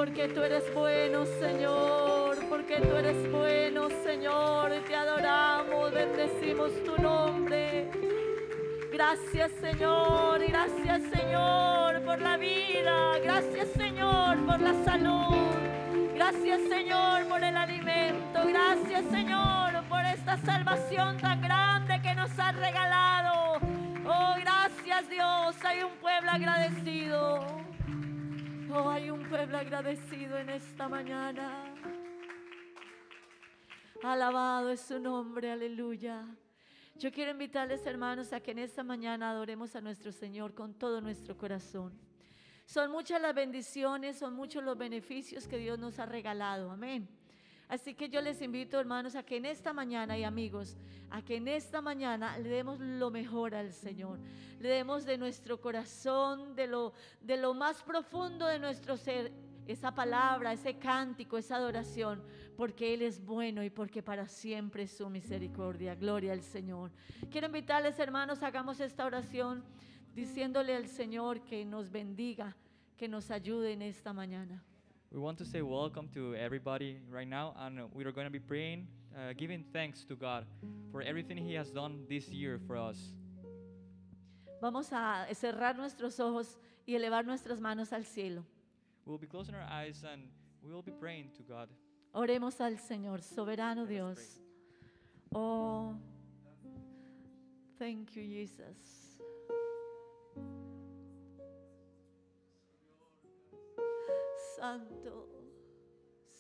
porque tú eres bueno, Señor, porque tú eres bueno, Señor, te adoramos, bendecimos tu nombre. Gracias, Señor, gracias, Señor, por la vida, gracias, Señor, por la salud, gracias, Señor, por el alimento, gracias, Señor, por esta salvación tan grande que nos has regalado. Oh, gracias, Dios, hay un pueblo agradecido. Oh, hay un pueblo agradecido en esta mañana. Alabado es su nombre, aleluya. Yo quiero invitarles, hermanos, a que en esta mañana adoremos a nuestro Señor con todo nuestro corazón. Son muchas las bendiciones, son muchos los beneficios que Dios nos ha regalado, amén. Así que yo les invito, hermanos, a que en esta mañana, y amigos, a que en esta mañana le demos lo mejor al Señor. Le demos de nuestro corazón, de lo más profundo de nuestro ser, esa palabra, ese cántico, esa adoración, porque Él es bueno y porque para siempre es su misericordia. Gloria al Señor. Quiero invitarles, hermanos, hagamos esta oración diciéndole al Señor que nos bendiga, que nos ayude en esta mañana. We want to say welcome to everybody right now, and we are going to be praying, giving thanks to God for everything He has done this year for us. Vamos a cerrar nuestros ojos y elevar nuestras manos al cielo. We will be closing our eyes and we will be praying to God. Oremos al Señor, soberano Let us Dios. Oh, thank you, Jesus. Santo,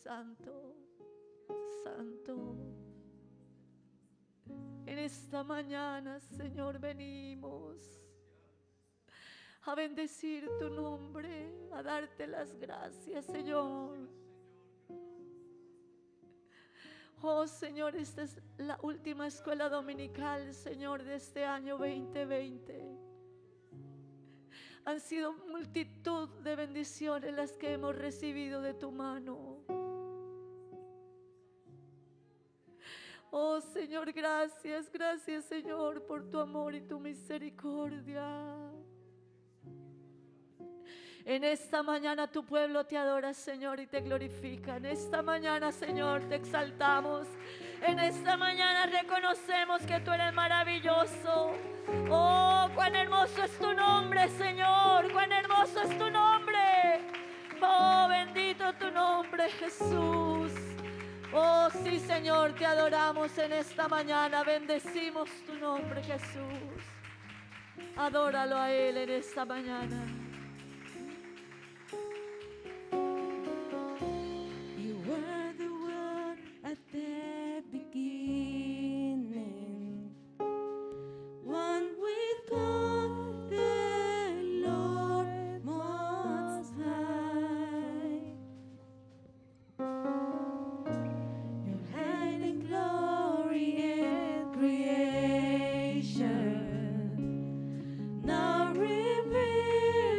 santo, santo. En esta mañana, Señor, venimos a bendecir tu nombre, a darte las gracias, Señor. Oh, Señor, esta es la última escuela dominical, Señor, de este año 2020. Han sido multitud de bendiciones las que hemos recibido de tu mano. Oh, Señor, gracias, gracias, Señor, por tu amor y tu misericordia. En esta mañana tu pueblo te adora, Señor, y te glorifica. En esta mañana, Señor, te exaltamos. En esta mañana reconocemos que tú eres maravilloso. Oh, cuán hermoso es tu nombre, Señor. Cuán hermoso es tu nombre. Oh, bendito tu nombre, Jesús. Oh, sí, Señor, te adoramos en esta mañana. Bendecimos tu nombre, Jesús. Adóralo a Él en esta mañana. You were the one at the beginning, one with God the Lord Most High. Your hiding glory in creation, now revealed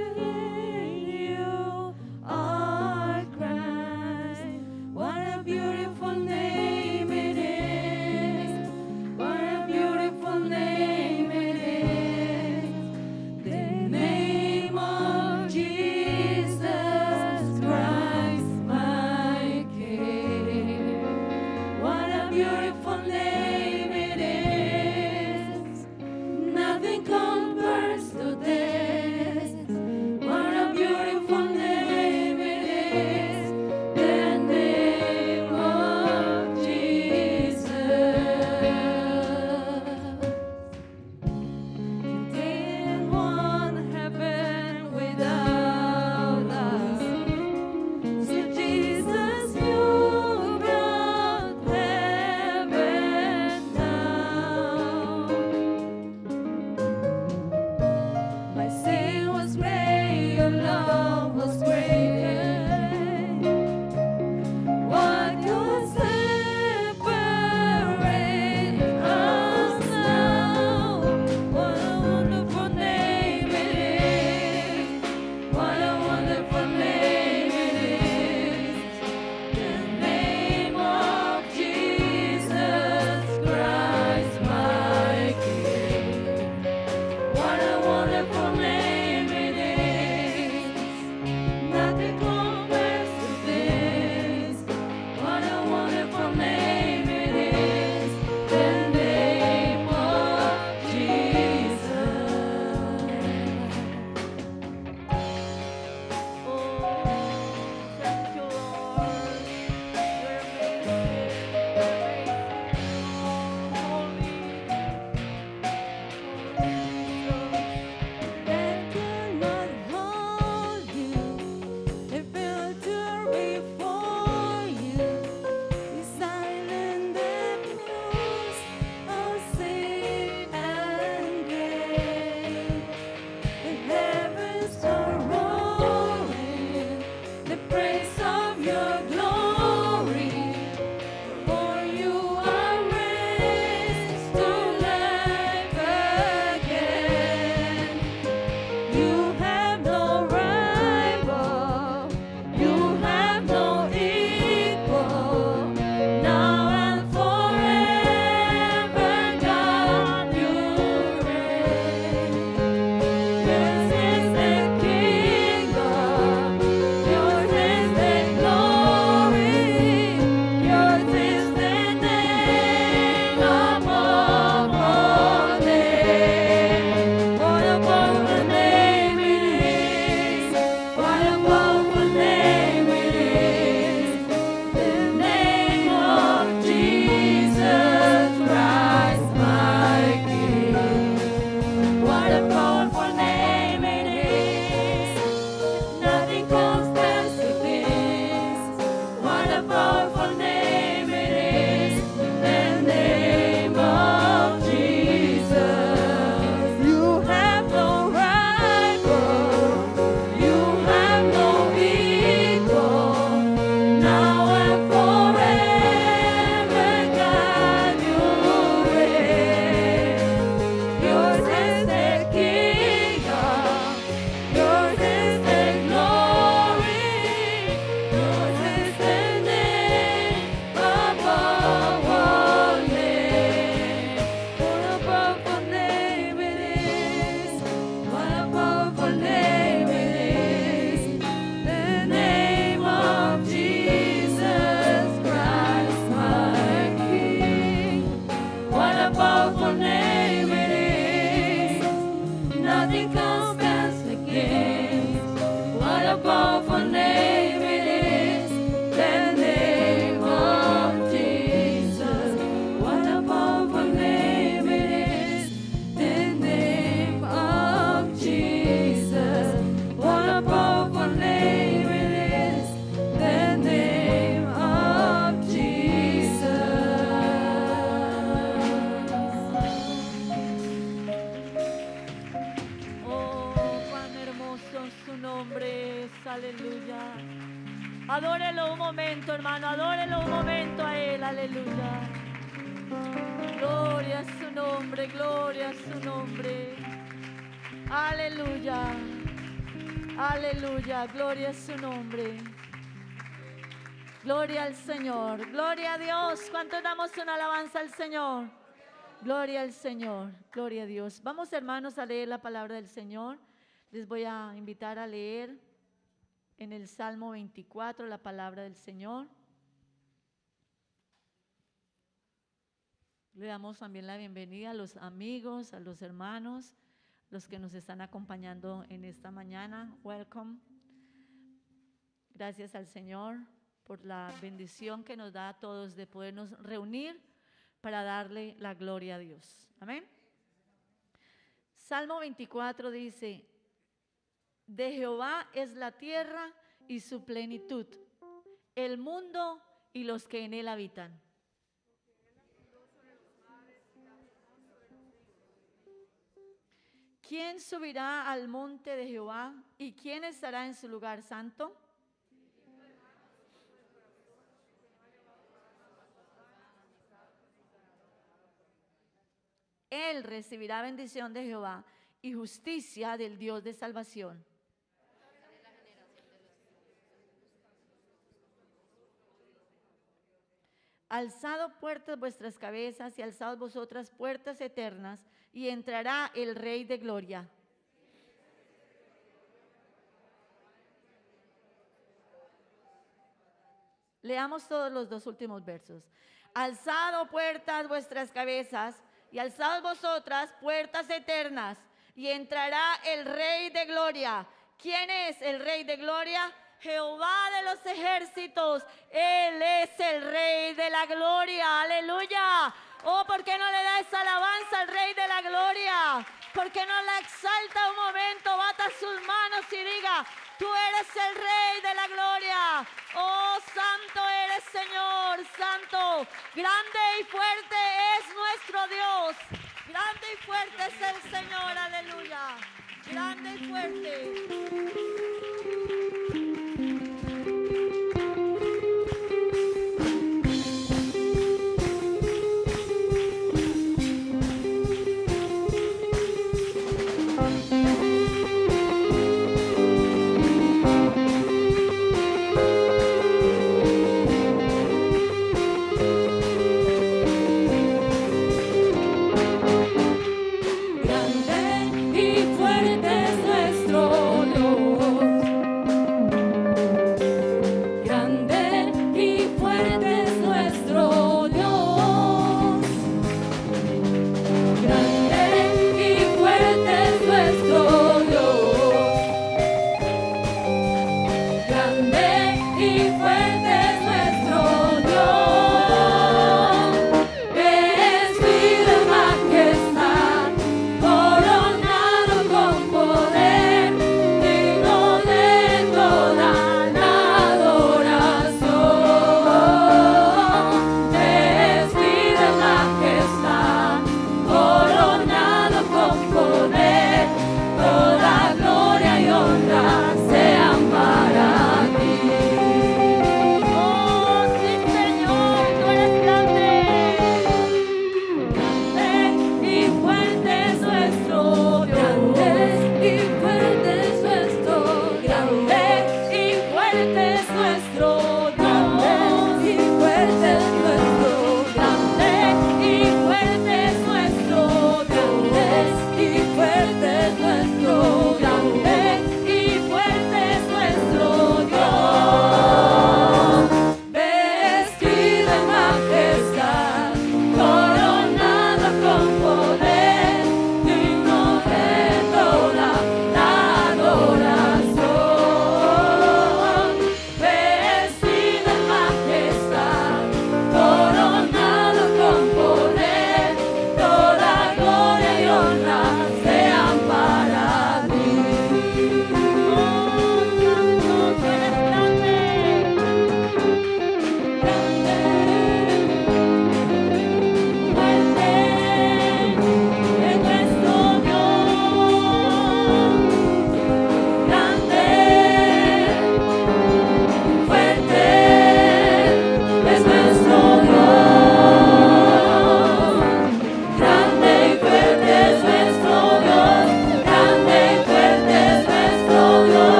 aleluya. Adórelo un momento, hermano, adórelo un momento a Él, aleluya. Gloria a su nombre, gloria a su nombre. Aleluya, aleluya, gloria a su nombre. Gloria al Señor, gloria a Dios. ¿Cuántos damos una alabanza al Señor? Gloria al Señor, gloria a Dios. Vamos, hermanos, a leer la palabra del Señor. Les voy a invitar a leer en el Salmo 24 la palabra del Señor. Le damos también la bienvenida a los amigos, a los hermanos, los que nos están acompañando en esta mañana. Welcome. Gracias al Señor por la bendición que nos da a todos de podernos reunir para darle la gloria a Dios. Amén. Salmo 24 dice: de Jehová es la tierra y su plenitud, el mundo y los que en él habitan. ¿Quién subirá al monte de Jehová y quién estará en su lugar santo? Él recibirá bendición de Jehová y justicia del Dios de salvación. Alzad puertas vuestras cabezas y alzad vosotras puertas eternas, y entrará el Rey de gloria. Leamos todos los dos últimos versos. Alzad puertas vuestras cabezas y alzad vosotras puertas eternas, y entrará el Rey de gloria. ¿Quién es el Rey de gloria? Jehová de los ejércitos. Él es el Rey de la gloria. Aleluya. Oh, ¿por qué no le da esa alabanza al Rey de la gloria? ¿Por qué no la exalta un momento, bata sus manos y diga: tú eres el Rey de la gloria? Oh, santo eres, Señor, santo. Grande y fuerte es nuestro Dios. Grande y fuerte es el Señor, aleluya. Grande y fuerte. Toda gloria y honra sean para ti.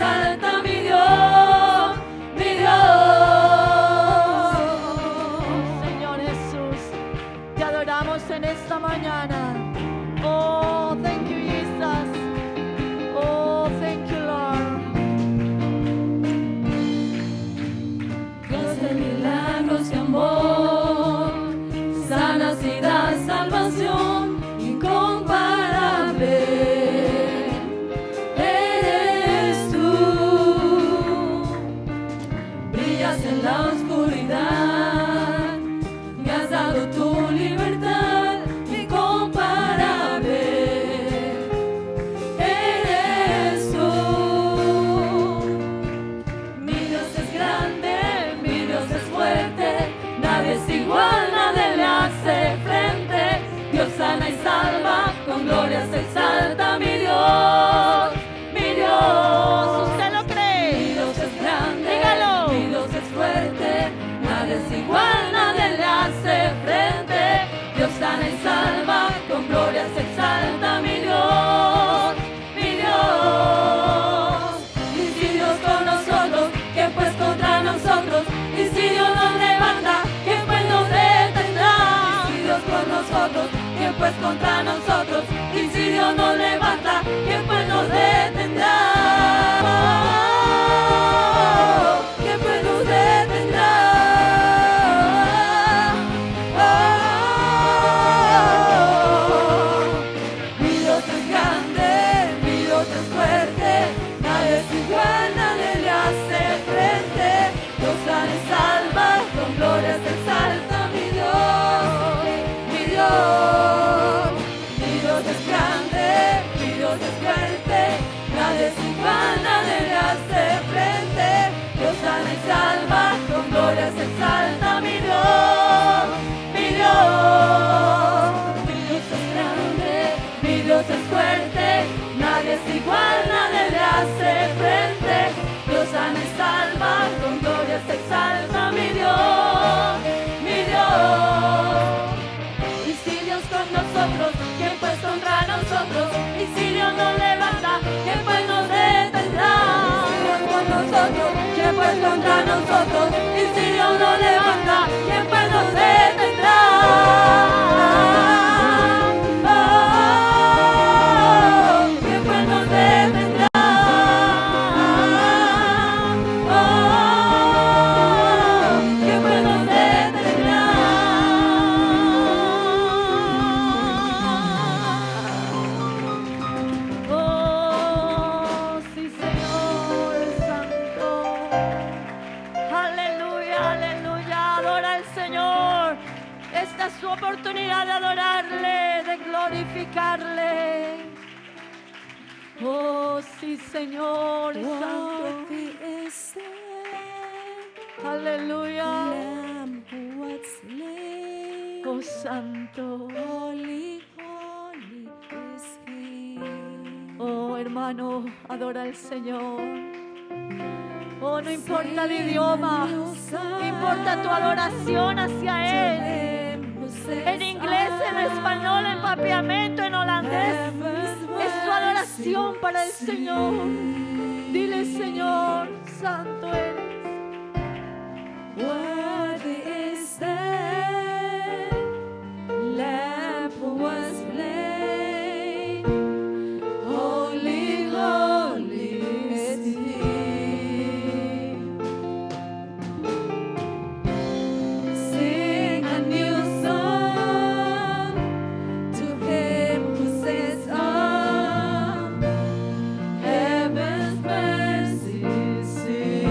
exalta mi Dios, mi Dios. Señor Jesús, te adoramos en esta mañana. Oh, thank you, Jesus. Oh, thank you, Lord. Dios de milagros y amor, sanas y das salvación incomparable. Eres tú, brillas en la oscuridad, me has dado tu libertad incomparable. Eres tú, mi Dios es grande, mi Dios es fuerte, nadie es igual, nadie le hace frente. Dios sana y salva, con gloria se exalta mi Dios, mi Dios. ¿Usted lo cree? Mi Dios es grande, dígalo. Mi Dios es fuerte, nadie es igual, nadie le hace frente. Dios sana y salva, con gloria se exalta mi Dios, mi Dios. Y si Dios con nosotros, ¿quién pues contra nosotros? Y si Dios nos levanta, ¿quién pues nos detendrá? Y si Dios con nosotros, ¿quién pues contra nosotros? Y si Dios nos levanta, ¿quién pues nos detendrá? ¿Quién pues nos detendrá? Mi Dios es grande, mi Dios es fuerte, nadie es igual, nadie le hace frente. Dios sana y salva, con gloria se exalta mi Dios, mi Dios. Mi Dios es grande, mi Dios es fuerte, nadie es igual, nadie le hace frente. Dios sana y salva, con gloria se exalta mi Dios, mi Dios. Mi Dios es grande, mi Dios es fuerte, nadie es igual, nadie le hace frente. Dios sana y salva, con gloria se exalta mi Dios, mi Dios. Y si Dios con nosotros, ¿quién pues contra nosotros? Y si Dios nos levanta, ¿quién pues nos detendrá? Si Dios con nosotros, ¿quién pues contra nosotros? Y si Dios nos levanta, ¿quién pues nos detendrá? ¿Quién pues nos detendrá? ¿Quién pues nos detendrá? Oh, sí, Señor Santo. Aleluya, aleluya. Adora al Señor. Esta es su oportunidad de adorarle, de glorificarle. Oh, sí, Señor Santo. Worthy is the Aleluya. Lamb who was slain. Oh, Santo. Holy, holy is He. Oh, hermano, adora al Señor. Oh, no importa el idioma, importa tu adoración hacia Él. En inglés, en español, en papiamento, en holandés. Es tu adoración para el Señor. Dile, Señor, santo eres. Worthy is the Lamb who was slain. Holy, holy is He. Sing a new song to Him who sits on heaven's mercy seat.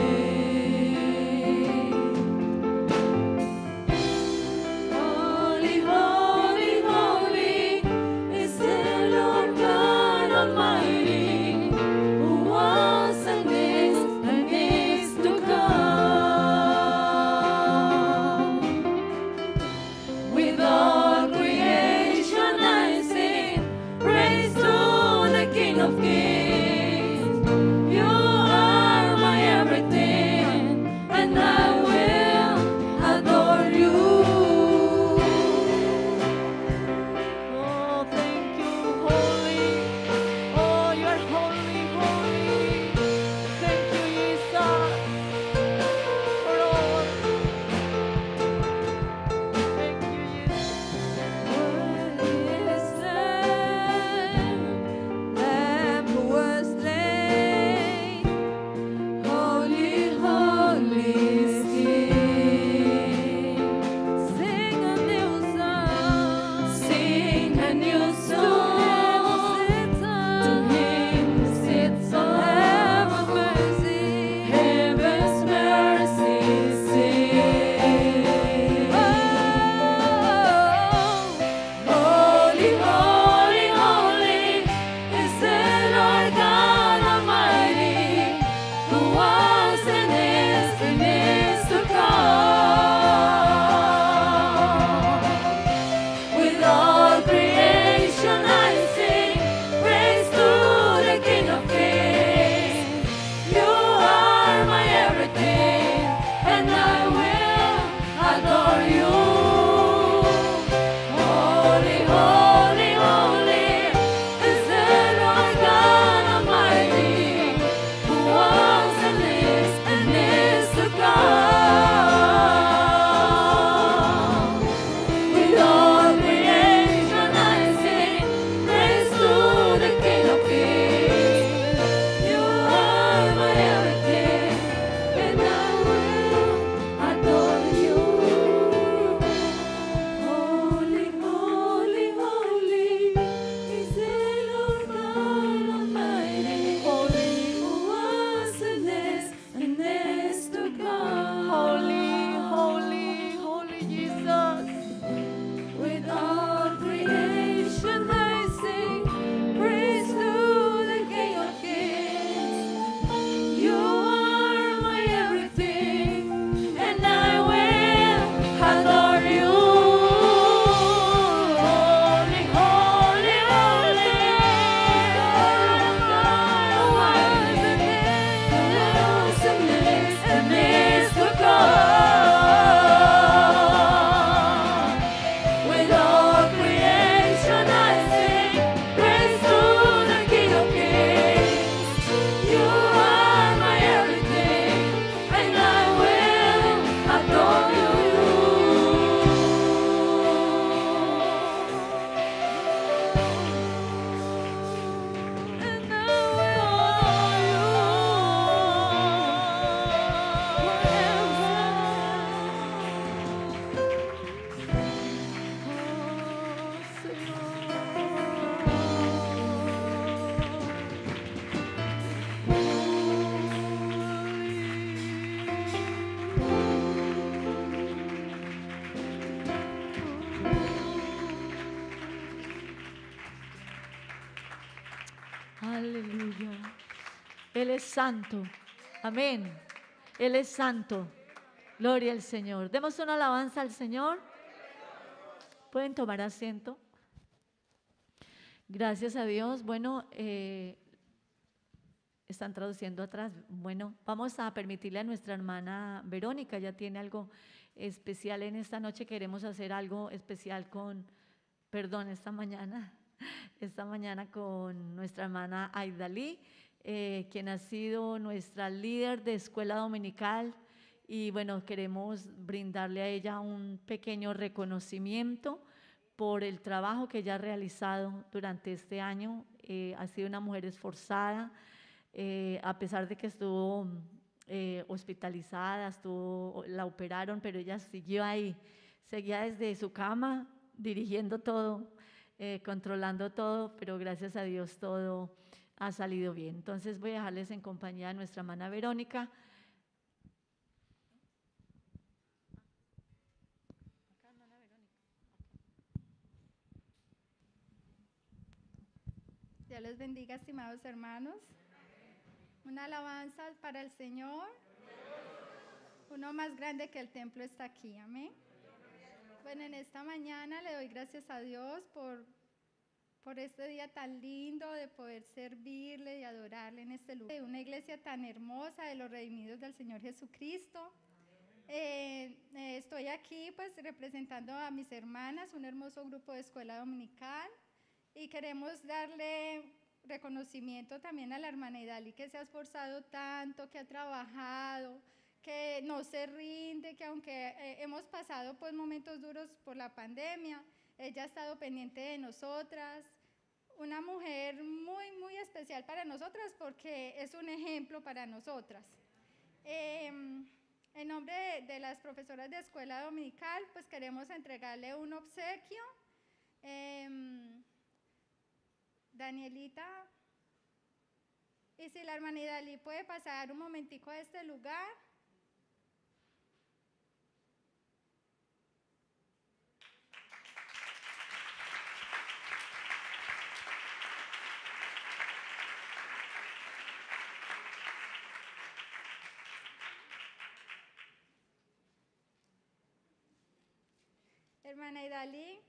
Él es santo. Amén. Él es santo. Gloria al Señor. Demos una alabanza al Señor. Pueden tomar asiento. Gracias a Dios. Bueno, están traduciendo atrás. Bueno, vamos a permitirle a nuestra hermana Verónica, ya tiene algo especial en esta noche. Queremos hacer algo especial esta mañana con nuestra hermana Aidalí, quien ha sido nuestra líder de escuela dominical. Y bueno, queremos brindarle a ella un pequeño reconocimiento por el trabajo que ella ha realizado durante este año. Ha sido una mujer esforzada, a pesar de que estuvo hospitalizada, la operaron, pero ella siguió ahí, seguía desde su cama, dirigiendo todo, controlando todo, pero gracias a Dios todo ha salido bien. Entonces voy a dejarles en compañía de nuestra hermana Verónica. Dios les bendiga, estimados hermanos. Una alabanza para el Señor. Uno más grande que el templo está aquí, amén. Bueno, en esta mañana le doy gracias a Dios por este día tan lindo de poder servirle y adorarle en este lugar. Una iglesia tan hermosa de los redimidos del Señor Jesucristo. Estoy aquí pues representando a mis hermanas, un hermoso grupo de escuela dominical, y queremos darle reconocimiento también a la hermana Idali, que se ha esforzado tanto, que ha trabajado, que no se rinde, que aunque hemos pasado pues momentos duros por la pandemia, ella ha estado pendiente de nosotras. Una mujer muy, muy especial para nosotras porque es un ejemplo para nosotras. En nombre de las profesoras de escuela dominical, pues queremos entregarle un obsequio. Danielita, y si la hermana Idali puede pasar un momentico a este lugar. Hermana Idali,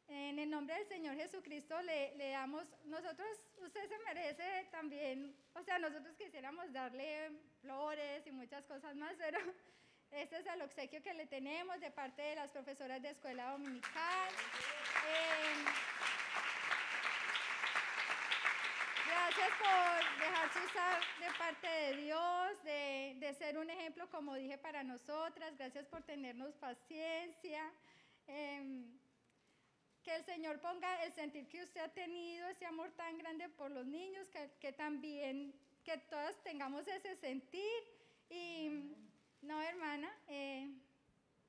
en el nombre del Señor Jesucristo le damos, usted se merece también, o sea, nosotros quisiéramos darle flores y muchas cosas más, pero este es el obsequio que le tenemos de parte de las profesoras de escuela dominical. Gracias por dejarse usar de parte de Dios, de ser un ejemplo, como dije, para nosotras. Gracias por tenernos paciencia. Que el Señor ponga el sentir que usted ha tenido, ese amor tan grande por los niños, que también, que todas tengamos ese sentir. Y, no, hermana,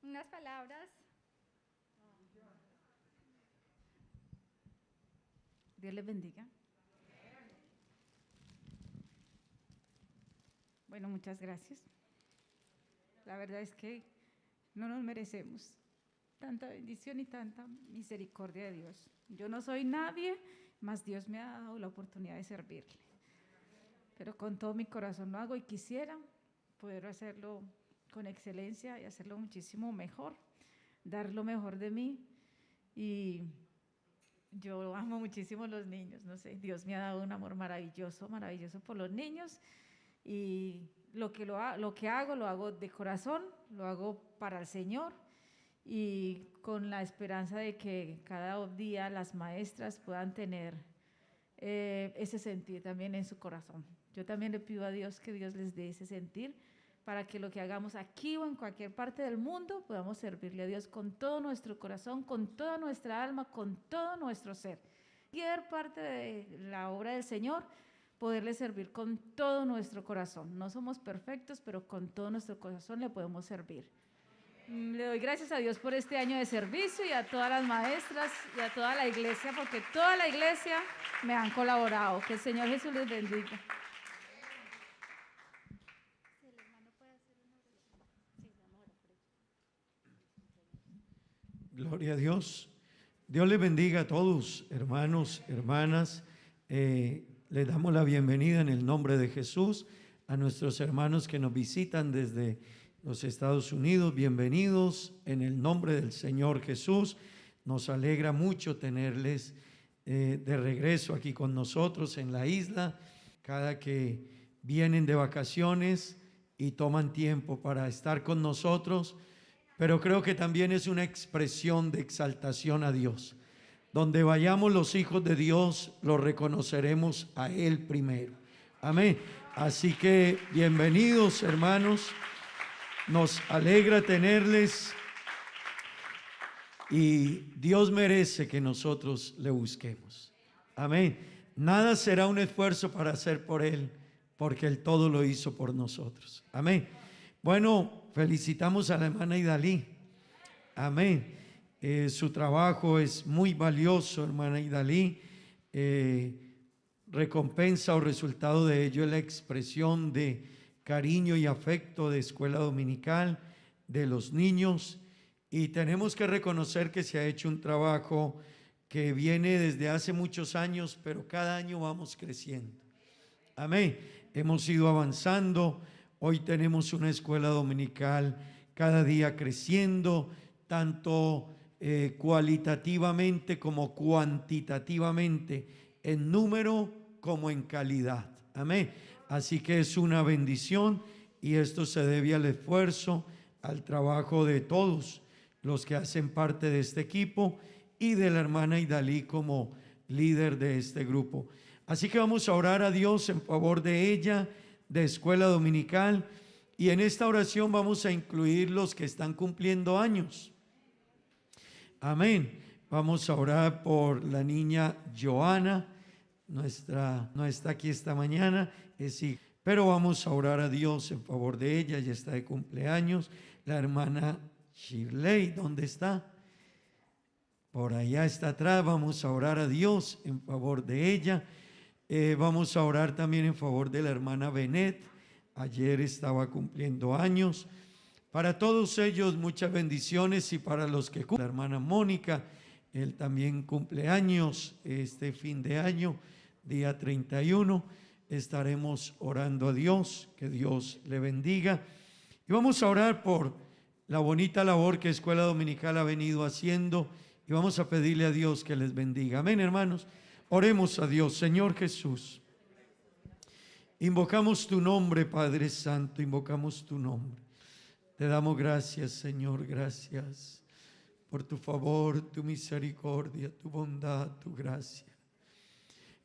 unas palabras. Dios les bendiga. Bueno, muchas gracias. La verdad es que no nos merecemos tanta bendición y tanta misericordia de Dios. Yo no soy nadie, mas Dios me ha dado la oportunidad de servirle. Pero con todo mi corazón lo hago y quisiera poder hacerlo con excelencia y hacerlo muchísimo mejor, dar lo mejor de mí. Y yo amo muchísimo a los niños, no sé, Dios me ha dado un amor maravilloso, maravilloso por los niños. Y lo que hago, lo hago de corazón, lo hago para el Señor, y con la esperanza de que cada día las maestras puedan tener ese sentir también en su corazón. Yo también le pido a Dios que Dios les dé ese sentir para que lo que hagamos aquí o en cualquier parte del mundo podamos servirle a Dios con todo nuestro corazón, con toda nuestra alma, con todo nuestro ser. Cualquier parte de la obra del Señor, poderle servir con todo nuestro corazón. No somos perfectos, pero con todo nuestro corazón le podemos servir. Le doy gracias a Dios por este año de servicio y a todas las maestras y a toda la iglesia, porque toda la iglesia me han colaborado. Que el Señor Jesús les bendiga. Gloria a Dios. Dios les bendiga a todos, hermanos, hermanas. le damos la bienvenida en el nombre de Jesús a nuestros hermanos que nos visitan desde los Estados Unidos. Bienvenidos en el nombre del Señor Jesús. Nos alegra mucho tenerles de regreso aquí con nosotros en la isla. Cada que vienen de vacaciones y toman tiempo para estar con nosotros, pero creo que también es una expresión de exaltación a Dios. Donde vayamos los hijos de Dios, lo reconoceremos a Él primero. Amén. Así que bienvenidos, hermanos. Nos alegra tenerles y Dios merece que nosotros le busquemos. Amén. Nada será un esfuerzo para hacer por Él, porque Él todo lo hizo por nosotros. Amén. Bueno, felicitamos a la hermana Idalí. Amén. Su trabajo es muy valioso, hermana Idalí. Recompensa o resultado de ello es la expresión de cariño y afecto de escuela dominical, de los niños. Y tenemos que reconocer que se ha hecho un trabajo que viene desde hace muchos años, pero cada año vamos creciendo. Amén. Hemos ido avanzando. Hoy tenemos una escuela dominical cada día creciendo, tanto cualitativamente como cuantitativamente, en número como en calidad. Amén. Así que es una bendición y esto se debe al esfuerzo, al trabajo de todos los que hacen parte de este equipo y de la hermana Idalí como líder de este grupo. Así que vamos a orar a Dios en favor de ella, de escuela dominical, y en esta oración vamos a incluir los que están cumpliendo años. Amén. Vamos a orar por la niña Joana, no está aquí esta mañana, pero vamos a orar a Dios en favor de ella, ya está de cumpleaños. La hermana Shirley, ¿dónde está? Por allá está atrás. Vamos a orar a Dios en favor de ella. Vamos a orar también en favor de la hermana Benet. Ayer estaba cumpliendo años. Para todos ellos muchas bendiciones, y para los que cumplen, la hermana Mónica, él también cumple años este fin de año, día 31. Estaremos orando a Dios, que Dios le bendiga. Y vamos a orar por la bonita labor que Escuela Dominical ha venido haciendo, y vamos a pedirle a Dios que les bendiga. Amén, hermanos. Oremos a Dios. Señor Jesús, invocamos tu nombre, Padre Santo, invocamos tu nombre. Te damos gracias, Señor, gracias por tu favor, tu misericordia, tu bondad, tu gracia.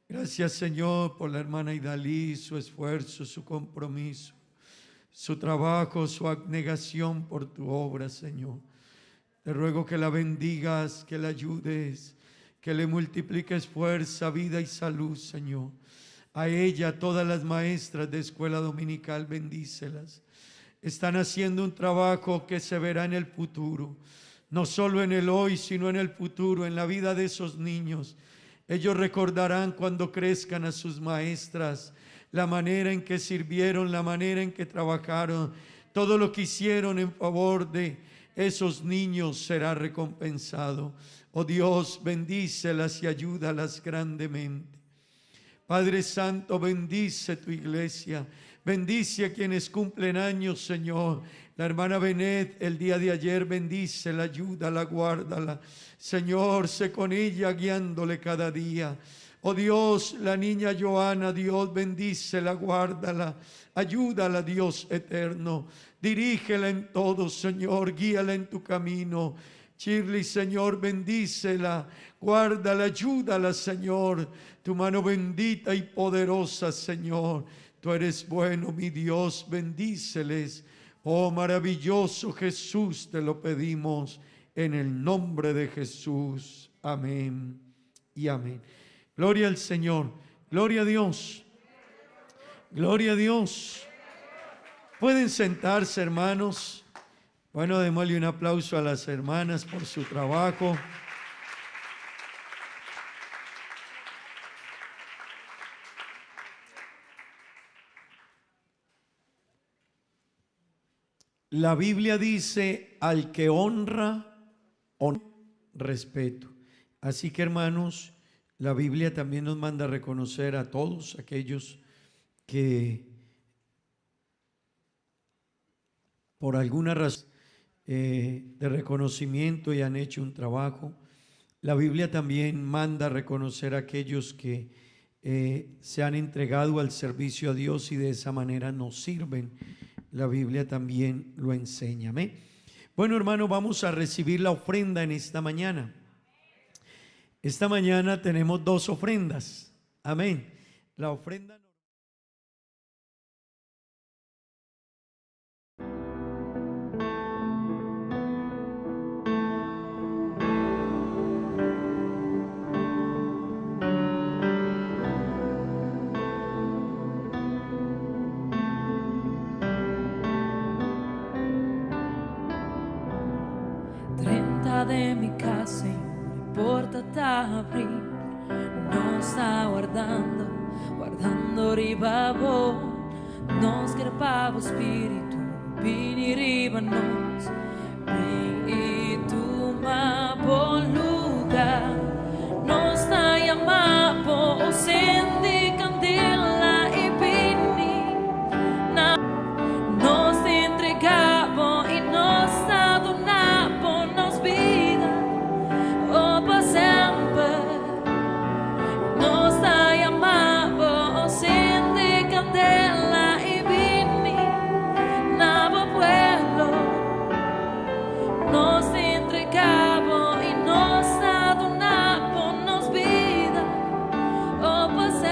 Gracias, Señor, por la hermana Idalí, su esfuerzo, su compromiso, su trabajo, su abnegación por tu obra, Señor. Te ruego que la bendigas, que la ayudes, que le multipliques fuerza, vida y salud, Señor. A ella, a todas las maestras de escuela dominical, bendícelas. Están haciendo un trabajo que se verá en el futuro, no solo en el hoy, sino en el futuro, en la vida de esos niños. Ellos recordarán cuando crezcan a sus maestras, la manera en que sirvieron, la manera en que trabajaron, todo lo que hicieron en favor de esos niños será recompensado. Oh Dios, bendícelas y ayúdalas grandemente. Padre Santo, bendice tu iglesia. Bendice a quienes cumplen años, Señor. La hermana Benet, el día de ayer, bendícela, ayúdala, guárdala. Señor, sé con ella guiándole cada día. Oh Dios, la niña Joana, Dios, bendícela, guárdala. Ayúdala, Dios eterno. Dirígela en todo, Señor. Guíala en tu camino. Shirley, Señor, bendícela, guárdala, ayúdala, Señor. Tu mano bendita y poderosa, Señor. Tú eres bueno, mi Dios, bendíceles. Oh, maravilloso Jesús, te lo pedimos en el nombre de Jesús. Amén y amén. Gloria al Señor, gloria a Dios, gloria a Dios. Pueden sentarse, hermanos. Bueno, démosle un aplauso a las hermanas por su trabajo. La Biblia dice, al que honra, respeto. Así que, hermanos, La Biblia también nos manda a reconocer a todos aquellos que por alguna razón de reconocimiento y han hecho un trabajo. La Biblia también manda a reconocer a aquellos que se han entregado al servicio a Dios y de esa manera nos sirven. La Biblia también lo enseña. Amén. Bueno, hermano, vamos a recibir la ofrenda en esta mañana. Esta mañana tenemos 2 ofrendas. Amén. La ofrenda. 30 de mi casa e non importa aprire, non sta guardando riba voi, non scherpavo spirito, pini riba nos, tu ma buon lugar, non stai a mapo o sendi candela e pini, nos te entregavo e nos dado napo nos vida, o pa sempre, nos stai a mapo o sendi candela e pini, nabo pueblo, nos te entregavo e nos dado napo nos vida, o pa sempre.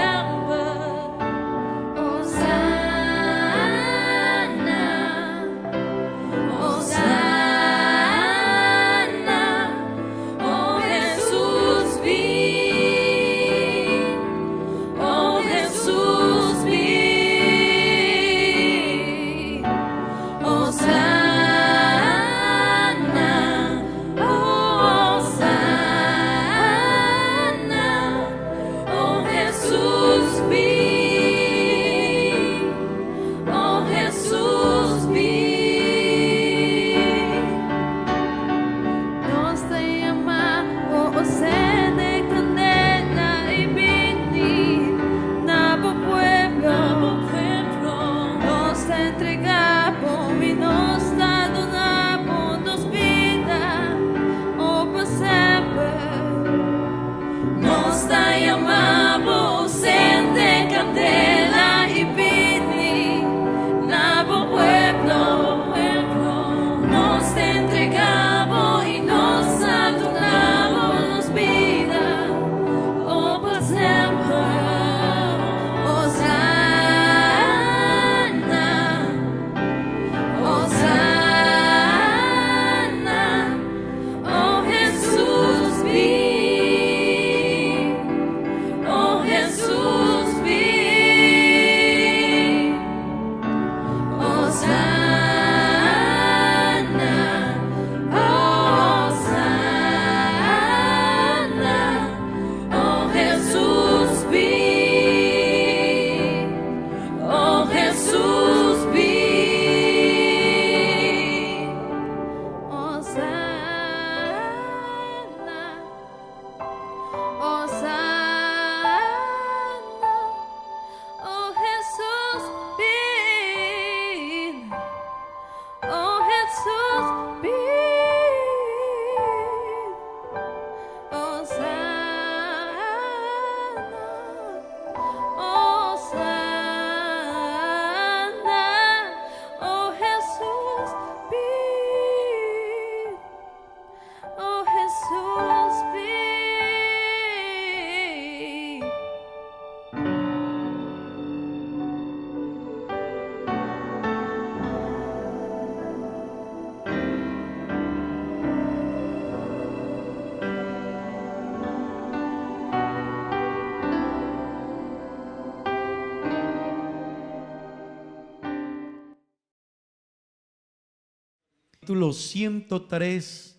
Capítulo 103,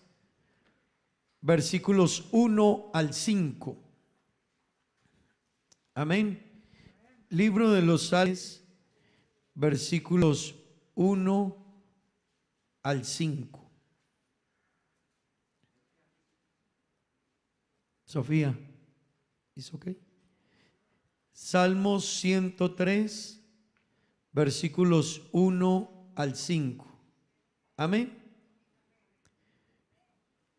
versículos 1 al 5. Amén. Libro de los Salmos, versículos 1 al 5. Sofía. ¿Es ok? Salmos 103, versículos 1 al 5. Amén.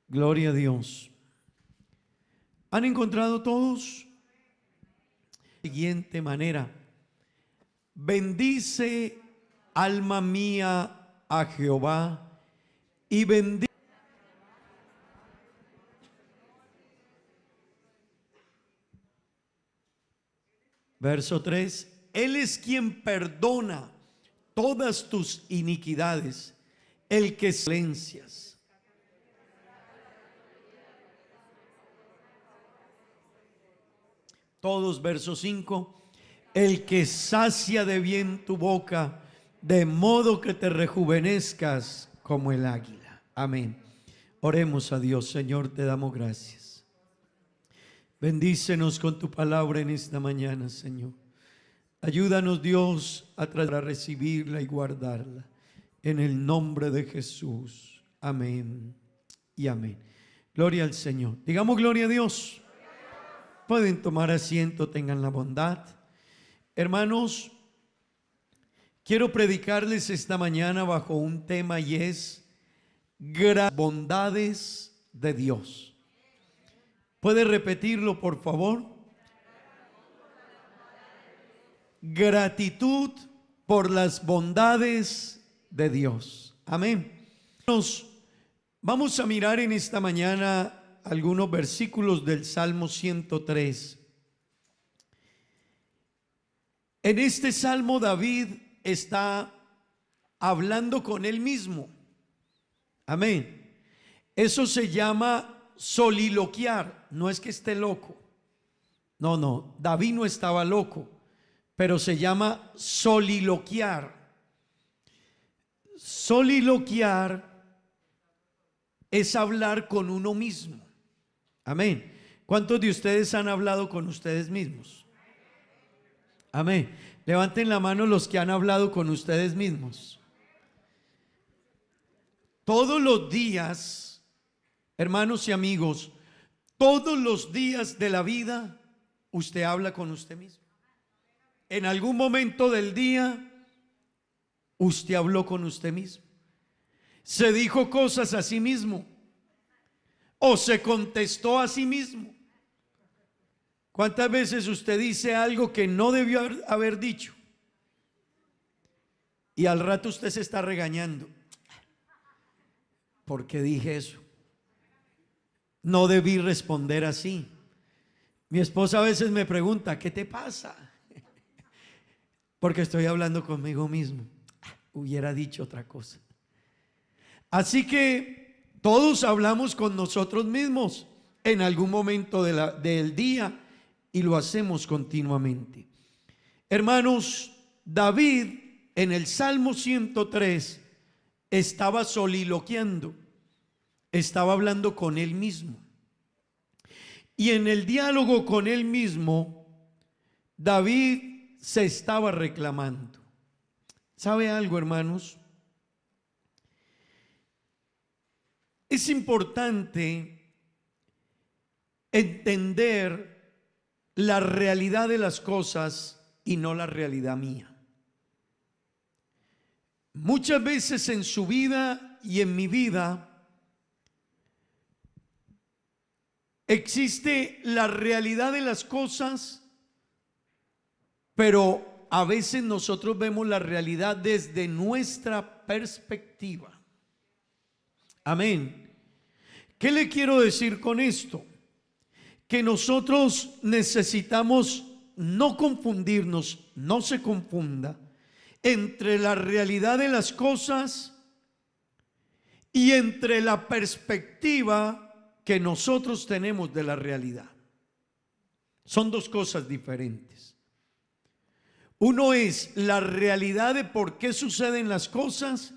Gloria a Dios. ¿Han encontrado todos? De la siguiente manera: bendice, alma mía, a Jehová, y bendice. Verso 3: Él es quien perdona todas tus iniquidades, el que silencias. Todos, verso 5: el que sacia de bien tu boca, de modo que te rejuvenezcas como el águila. Amén. Oremos a Dios. Señor, te damos gracias. Bendícenos con tu palabra en esta mañana, Señor. Ayúdanos, Dios, a recibirla y guardarla. En el nombre de Jesús. Amén y amén. Gloria al Señor. Digamos gloria a Dios. Pueden tomar asiento, tengan la bondad. Hermanos, quiero predicarles esta mañana bajo un tema, y es bondades de Dios. ¿Puede repetirlo, por favor? Gratitud por las bondades de Dios. Amén. Vamos a mirar en esta mañana algunos versículos del Salmo 103. En este salmo David está hablando con él mismo. Amén. Eso se llama soliloquiar. No es que esté loco. No, David no estaba loco, pero se llama soliloquiar. Soliloquiar es hablar con uno mismo. Amén. ¿Cuántos de ustedes han hablado con ustedes mismos? Amén. Levanten la mano los que han hablado con ustedes mismos. Todos los días, hermanos y amigos, todos los días de la vida, usted habla con usted mismo. En algún momento del día, usted habló con usted mismo. Se dijo cosas a sí mismo, o se contestó a sí mismo. ¿Cuántas veces usted dice algo que no debió haber dicho? Y al rato usted se está regañando. ¿Por qué dije eso? No debí responder así. Mi esposa a veces me pregunta, ¿qué te pasa? Porque estoy hablando conmigo mismo. Hubiera dicho otra cosa. Así que todos hablamos con nosotros mismos en algún momento del día, y lo hacemos continuamente. Hermanos, David en el Salmo 103 estaba soliloquiando, estaba hablando con él mismo. Y en el diálogo con él mismo, David se estaba reclamando. ¿Sabe algo, hermanos? Es importante entender la realidad de las cosas y no la realidad mía. Muchas veces en su vida y en mi vida existe la realidad de las cosas, pero a veces nosotros vemos la realidad desde nuestra perspectiva. Amén. ¿Qué le quiero decir con esto? Que nosotros necesitamos no confundirnos, no se confunda, entre la realidad de las cosas y entre la perspectiva que nosotros tenemos de la realidad. Son dos cosas diferentes. Uno es la realidad de por qué suceden las cosas,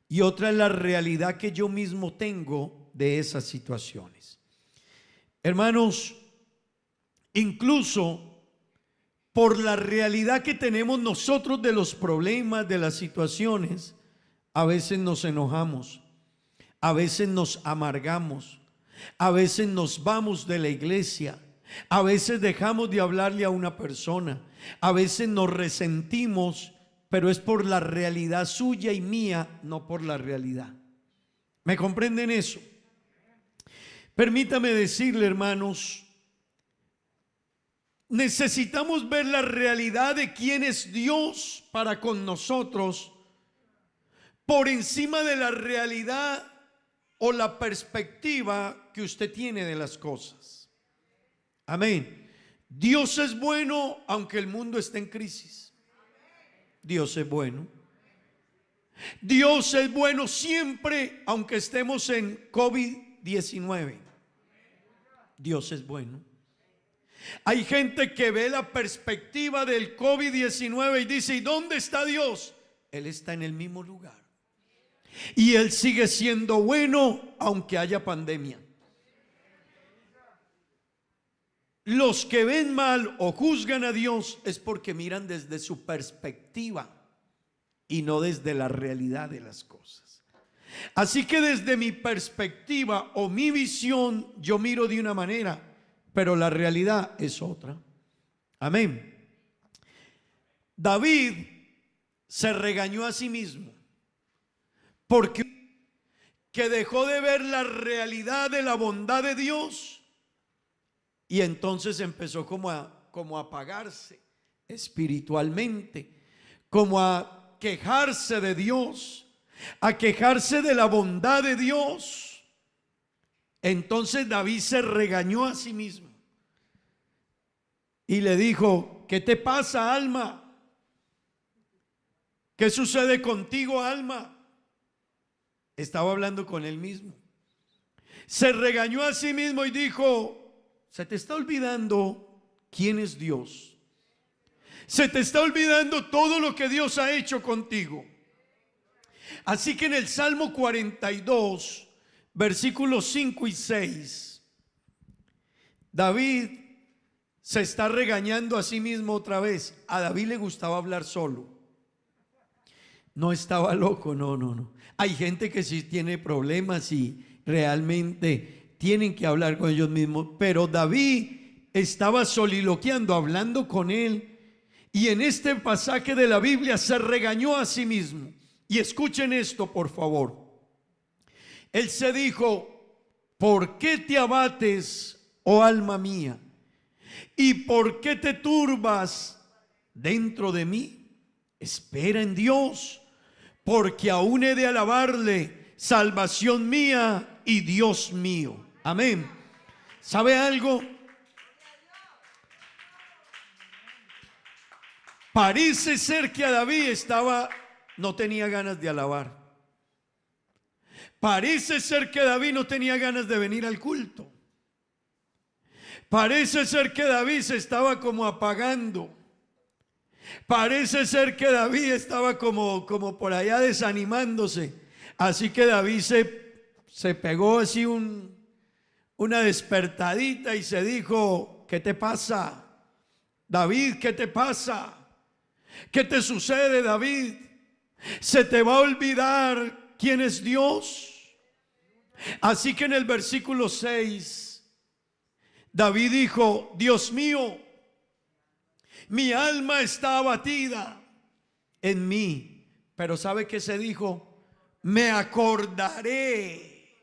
y otra es la realidad que yo mismo tengo de esas situaciones. Hermanos, incluso por la realidad que tenemos nosotros de los problemas, de las situaciones, a veces nos enojamos, a veces nos amargamos, a veces nos vamos de la iglesia, A veces dejamos de hablarle a una persona. A veces nos resentimos, pero es por la realidad suya y mía, no por la realidad. ¿Me comprenden eso? Permítame decirle, hermanos, necesitamos ver la realidad de quién es Dios para con nosotros por encima de la realidad o la perspectiva que usted tiene de las cosas. Amén. Dios es bueno aunque el mundo esté en crisis. Dios es bueno. Dios es bueno siempre aunque estemos en COVID-19. Dios es bueno. Hay gente que ve la perspectiva del COVID-19 y dice, ¿y dónde está Dios? Él está en el mismo lugar. Y Él sigue siendo bueno aunque haya pandemia. Los que ven mal o juzgan a Dios es porque miran desde su perspectiva y no desde la realidad de las cosas. Así que desde mi perspectiva o mi visión yo miro de una manera, pero la realidad es otra. Amén. David se regañó a sí mismo porque que dejó de ver la realidad de la bondad de Dios y entonces empezó como a apagarse espiritualmente, como a quejarse de Dios, a quejarse de la bondad de Dios. Entonces David se regañó a sí mismo y le dijo, ¿qué te pasa, alma? ¿Qué sucede contigo, alma? Estaba hablando con él mismo. Se regañó a sí mismo y dijo, se te está olvidando quién es Dios. Se te está olvidando todo lo que Dios ha hecho contigo. Así que en el Salmo 42, versículos 5 y 6, David se está regañando a sí mismo otra vez. A David le gustaba hablar solo. No estaba loco, no. Hay gente que sí tiene problemas y realmente tienen que hablar con ellos mismos. Pero David estaba soliloquiando, hablando con él. Y en este pasaje de la Biblia se regañó a sí mismo. Y escuchen esto, por favor. Él se dijo, ¿por qué te abates, oh alma mía? ¿Y por qué te turbas dentro de mí? Espera en Dios, porque aún he de alabarle, salvación mía y Dios mío. Amén. ¿Sabe algo? Parece ser que a David no tenía ganas de alabar. Parece ser que David no tenía ganas de venir al culto. Parece ser que David se estaba como apagando. Parece ser que David estaba como por allá desanimándose. Así que David se pegó así una despertadita y se dijo, ¿qué te pasa? David, ¿qué te pasa? ¿Qué te sucede, David? ¿Se te va a olvidar quién es Dios? Así que en el versículo 6, David dijo, Dios mío, mi alma está abatida en mí. Pero ¿sabe qué se dijo? Me acordaré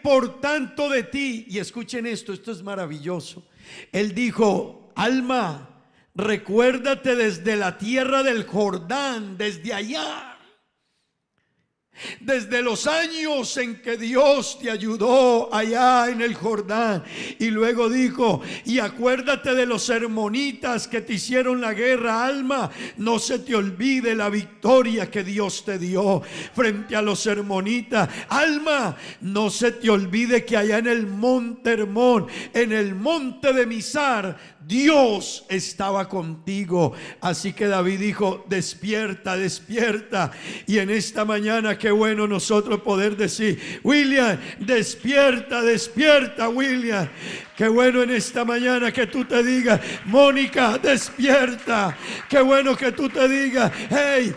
por tanto de ti. Y escuchen esto es maravilloso. Él dijo, alma, recuérdate desde la tierra del Jordán, desde allá. Desde los años en que Dios te ayudó allá en el Jordán. Y luego dijo, y acuérdate de los hermonitas que te hicieron la guerra, alma. No se te olvide la victoria que Dios te dio frente a los hermonitas. Alma, no se te olvide que allá en el monte Hermón, en el monte de Misar, Dios estaba contigo. Así que David dijo, despierta, despierta. Y en esta mañana, qué bueno nosotros poder decir, William, despierta, despierta, William. Qué bueno en esta mañana que tú te digas, Mónica, despierta. Qué bueno que tú te digas, hey,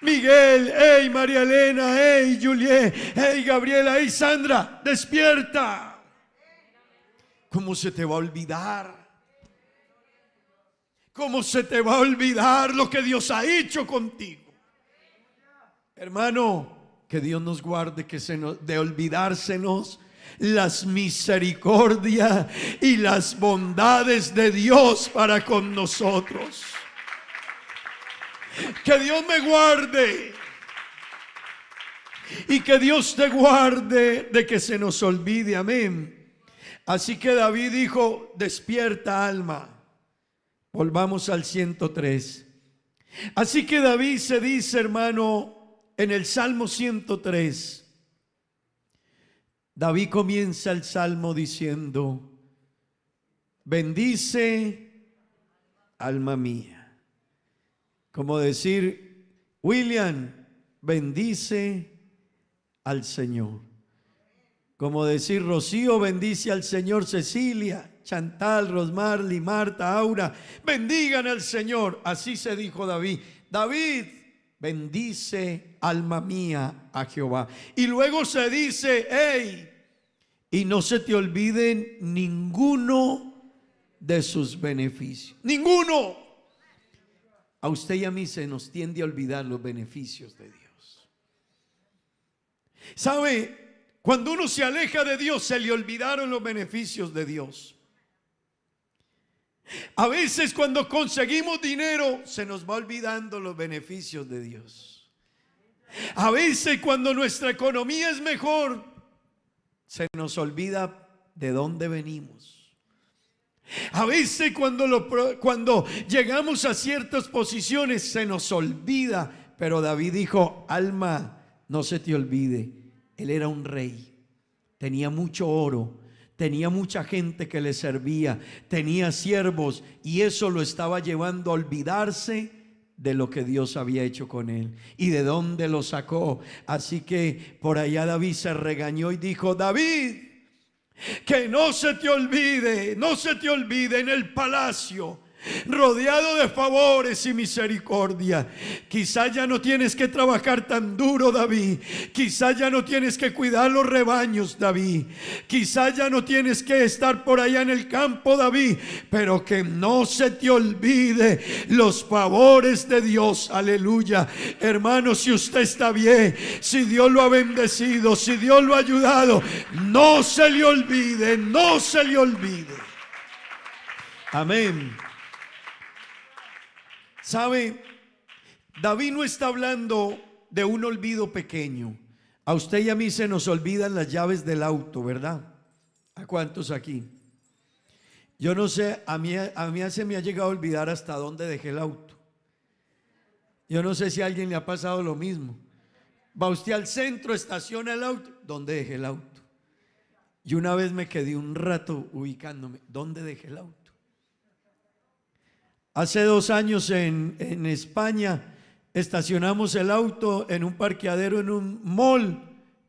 Miguel, hey María Elena, hey Juliet, hey Gabriela, hey Sandra, despierta. ¿Cómo se te va a olvidar? ¿Cómo se te va a olvidar lo que Dios ha hecho contigo? Hermano, que Dios nos guarde de olvidársenos las misericordias y las bondades de Dios para con nosotros. Que Dios me guarde y que Dios te guarde de que se nos olvide. Amén. Así que David dijo: despierta, alma. Volvamos al 103. Así que David se dice, hermano, en el Salmo 103, David comienza el Salmo diciendo: bendice, alma mía. Como decir, William, bendice al Señor. Como decir, Rocío, bendice al Señor. Cecilia, Chantal, Rosmarly, Marta, Aura, bendigan al Señor. Así se dijo David. David, bendice, alma mía, a Jehová. Y luego se dice, hey, y no se te olviden ninguno de sus beneficios. Ninguno. A usted y a mí se nos tiende a olvidar los beneficios de Dios. ¿Sabe? Cuando uno se aleja de Dios, se le olvidaron los beneficios de Dios. A veces cuando conseguimos dinero, se nos va olvidando los beneficios de Dios. A veces cuando nuestra economía es mejor, se nos olvida de dónde venimos. A veces cuando llegamos a ciertas posiciones, se nos olvida. Pero David dijo, alma, no se te olvide. Él era un rey, tenía mucho oro, tenía mucha gente que le servía, tenía siervos, y eso lo estaba llevando a olvidarse de lo que Dios había hecho con él y de dónde lo sacó. Así que por allá David se regañó y dijo, David, que no se te olvide, no se te olvide en el palacio, rodeado de favores y misericordia. Quizás ya no tienes que trabajar tan duro, David. Quizás ya no tienes que cuidar los rebaños, David. Quizás ya no tienes que estar por allá en el campo, David. Pero que no se te olvide los favores de Dios. Aleluya. Hermano, si usted está bien, si Dios lo ha bendecido, si Dios lo ha ayudado, no se le olvide, no se le olvide. Amén. ¿Sabe? David no está hablando de un olvido pequeño. A usted y a mí se nos olvidan las llaves del auto, ¿verdad? ¿A cuántos aquí? Yo no sé, a mí se me ha llegado a olvidar hasta dónde dejé el auto. Yo no sé si a alguien le ha pasado lo mismo. Va usted al centro, estaciona el auto, ¿dónde dejé el auto? Y una vez me quedé un rato ubicándome, ¿dónde dejé el auto? Hace 2 años en España estacionamos el auto en un parqueadero en un mall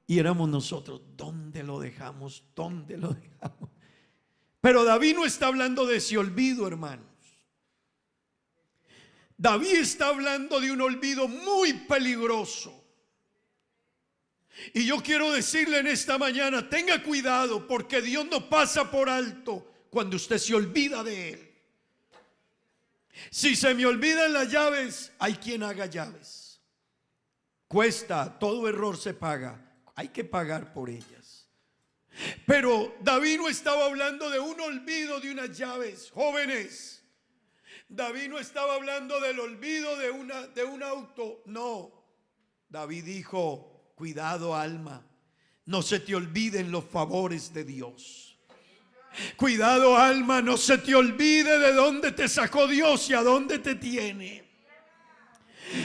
y éramos nosotros. ¿Dónde lo dejamos? ¿Dónde lo dejamos? Pero David no está hablando de ese olvido, hermanos. David está hablando de un olvido muy peligroso. Y yo quiero decirle en esta mañana, tenga cuidado, porque Dios no pasa por alto cuando usted se olvida de Él. Si se me olvidan las llaves, hay quien haga llaves. Cuesta, todo error se paga, hay que pagar por ellas. Pero David no estaba hablando de un olvido de unas llaves, jóvenes. David no estaba hablando del olvido de un auto, no. David dijo, cuidado, alma, no se te olviden los favores de Dios. Cuidado, alma, no se te olvide de dónde te sacó Dios y a dónde te tiene.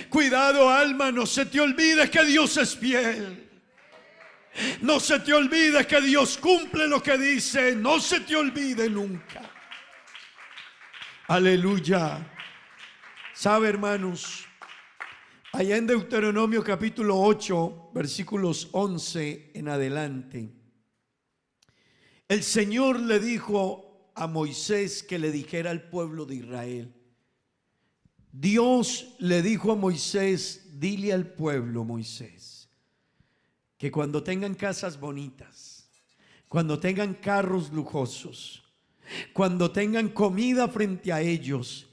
Cuidado, alma, no se te olvide que Dios es fiel. No se te olvide que Dios cumple lo que dice. No se te olvide nunca. Aleluya. ¿Sabe, hermanos? Allá en Deuteronomio capítulo 8, versículos 11 en adelante, el Señor le dijo a Moisés que le dijera al pueblo de Israel, Dios le dijo a Moisés, dile al pueblo, Moisés, que cuando tengan casas bonitas, cuando tengan carros lujosos, cuando tengan comida frente a ellos,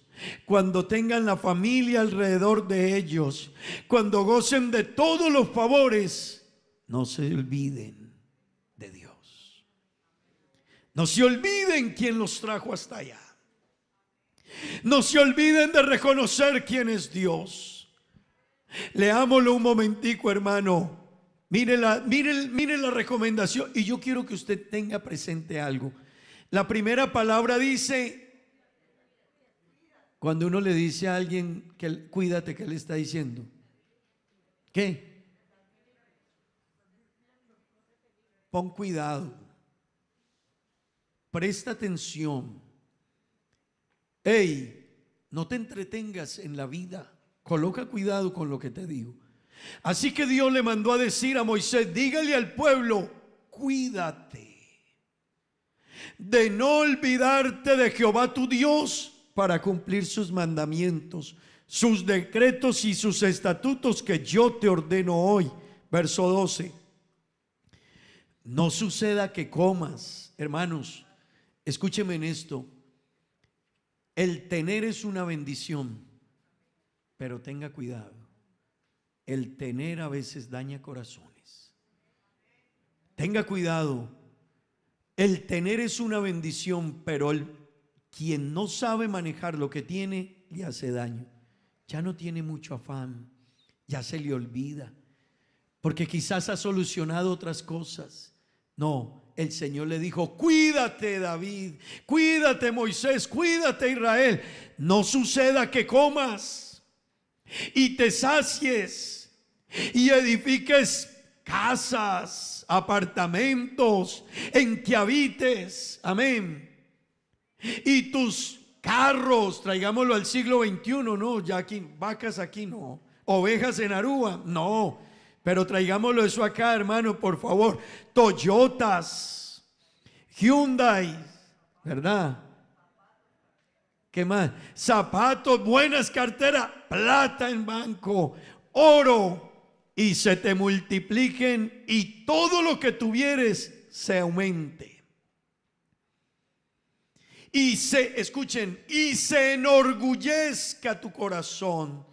cuando tengan la familia alrededor de ellos, cuando gocen de todos los favores, no se olviden de Dios. No se olviden quién los trajo hasta allá. No se olviden de reconocer quién es Dios. Leámoslo un momentico, hermano. Mire la recomendación. Y yo quiero que usted tenga presente algo. La primera palabra dice, cuando uno le dice a alguien que cuídate, ¿qué le está diciendo? ¿Qué? Pon cuidado. Presta atención. Hey, no te entretengas en la vida. Coloca cuidado con lo que te digo. Así que Dios le mandó a decir a Moisés, dígale al pueblo, cuídate de no olvidarte de Jehová tu Dios para cumplir sus mandamientos, sus decretos y sus estatutos que yo te ordeno hoy. Verso 12. No suceda que comas, hermanos, escúcheme en esto. El tener es una bendición, pero tenga cuidado. El tener a veces daña corazones. Tenga cuidado. El tener es una bendición, pero quien no sabe manejar lo que tiene, le hace daño. Ya no tiene mucho afán, ya se le olvida, porque quizás ha solucionado otras cosas. No, el Señor le dijo, cuídate David, cuídate Moisés, cuídate Israel. No suceda que comas y te sacies y edifiques casas, apartamentos en que habites. Amén. Y tus carros, traigámoslo al siglo XXI, no, ya aquí, vacas aquí no, ovejas en Aruba, no, pero traigámoslo eso acá, hermano, por favor. Toyotas, Hyundai, ¿verdad? ¿Qué más? Zapatos, buenas carteras, plata en banco, oro, y se te multipliquen y todo lo que tuvieres se aumente. Escuchen, y se enorgullezca tu corazón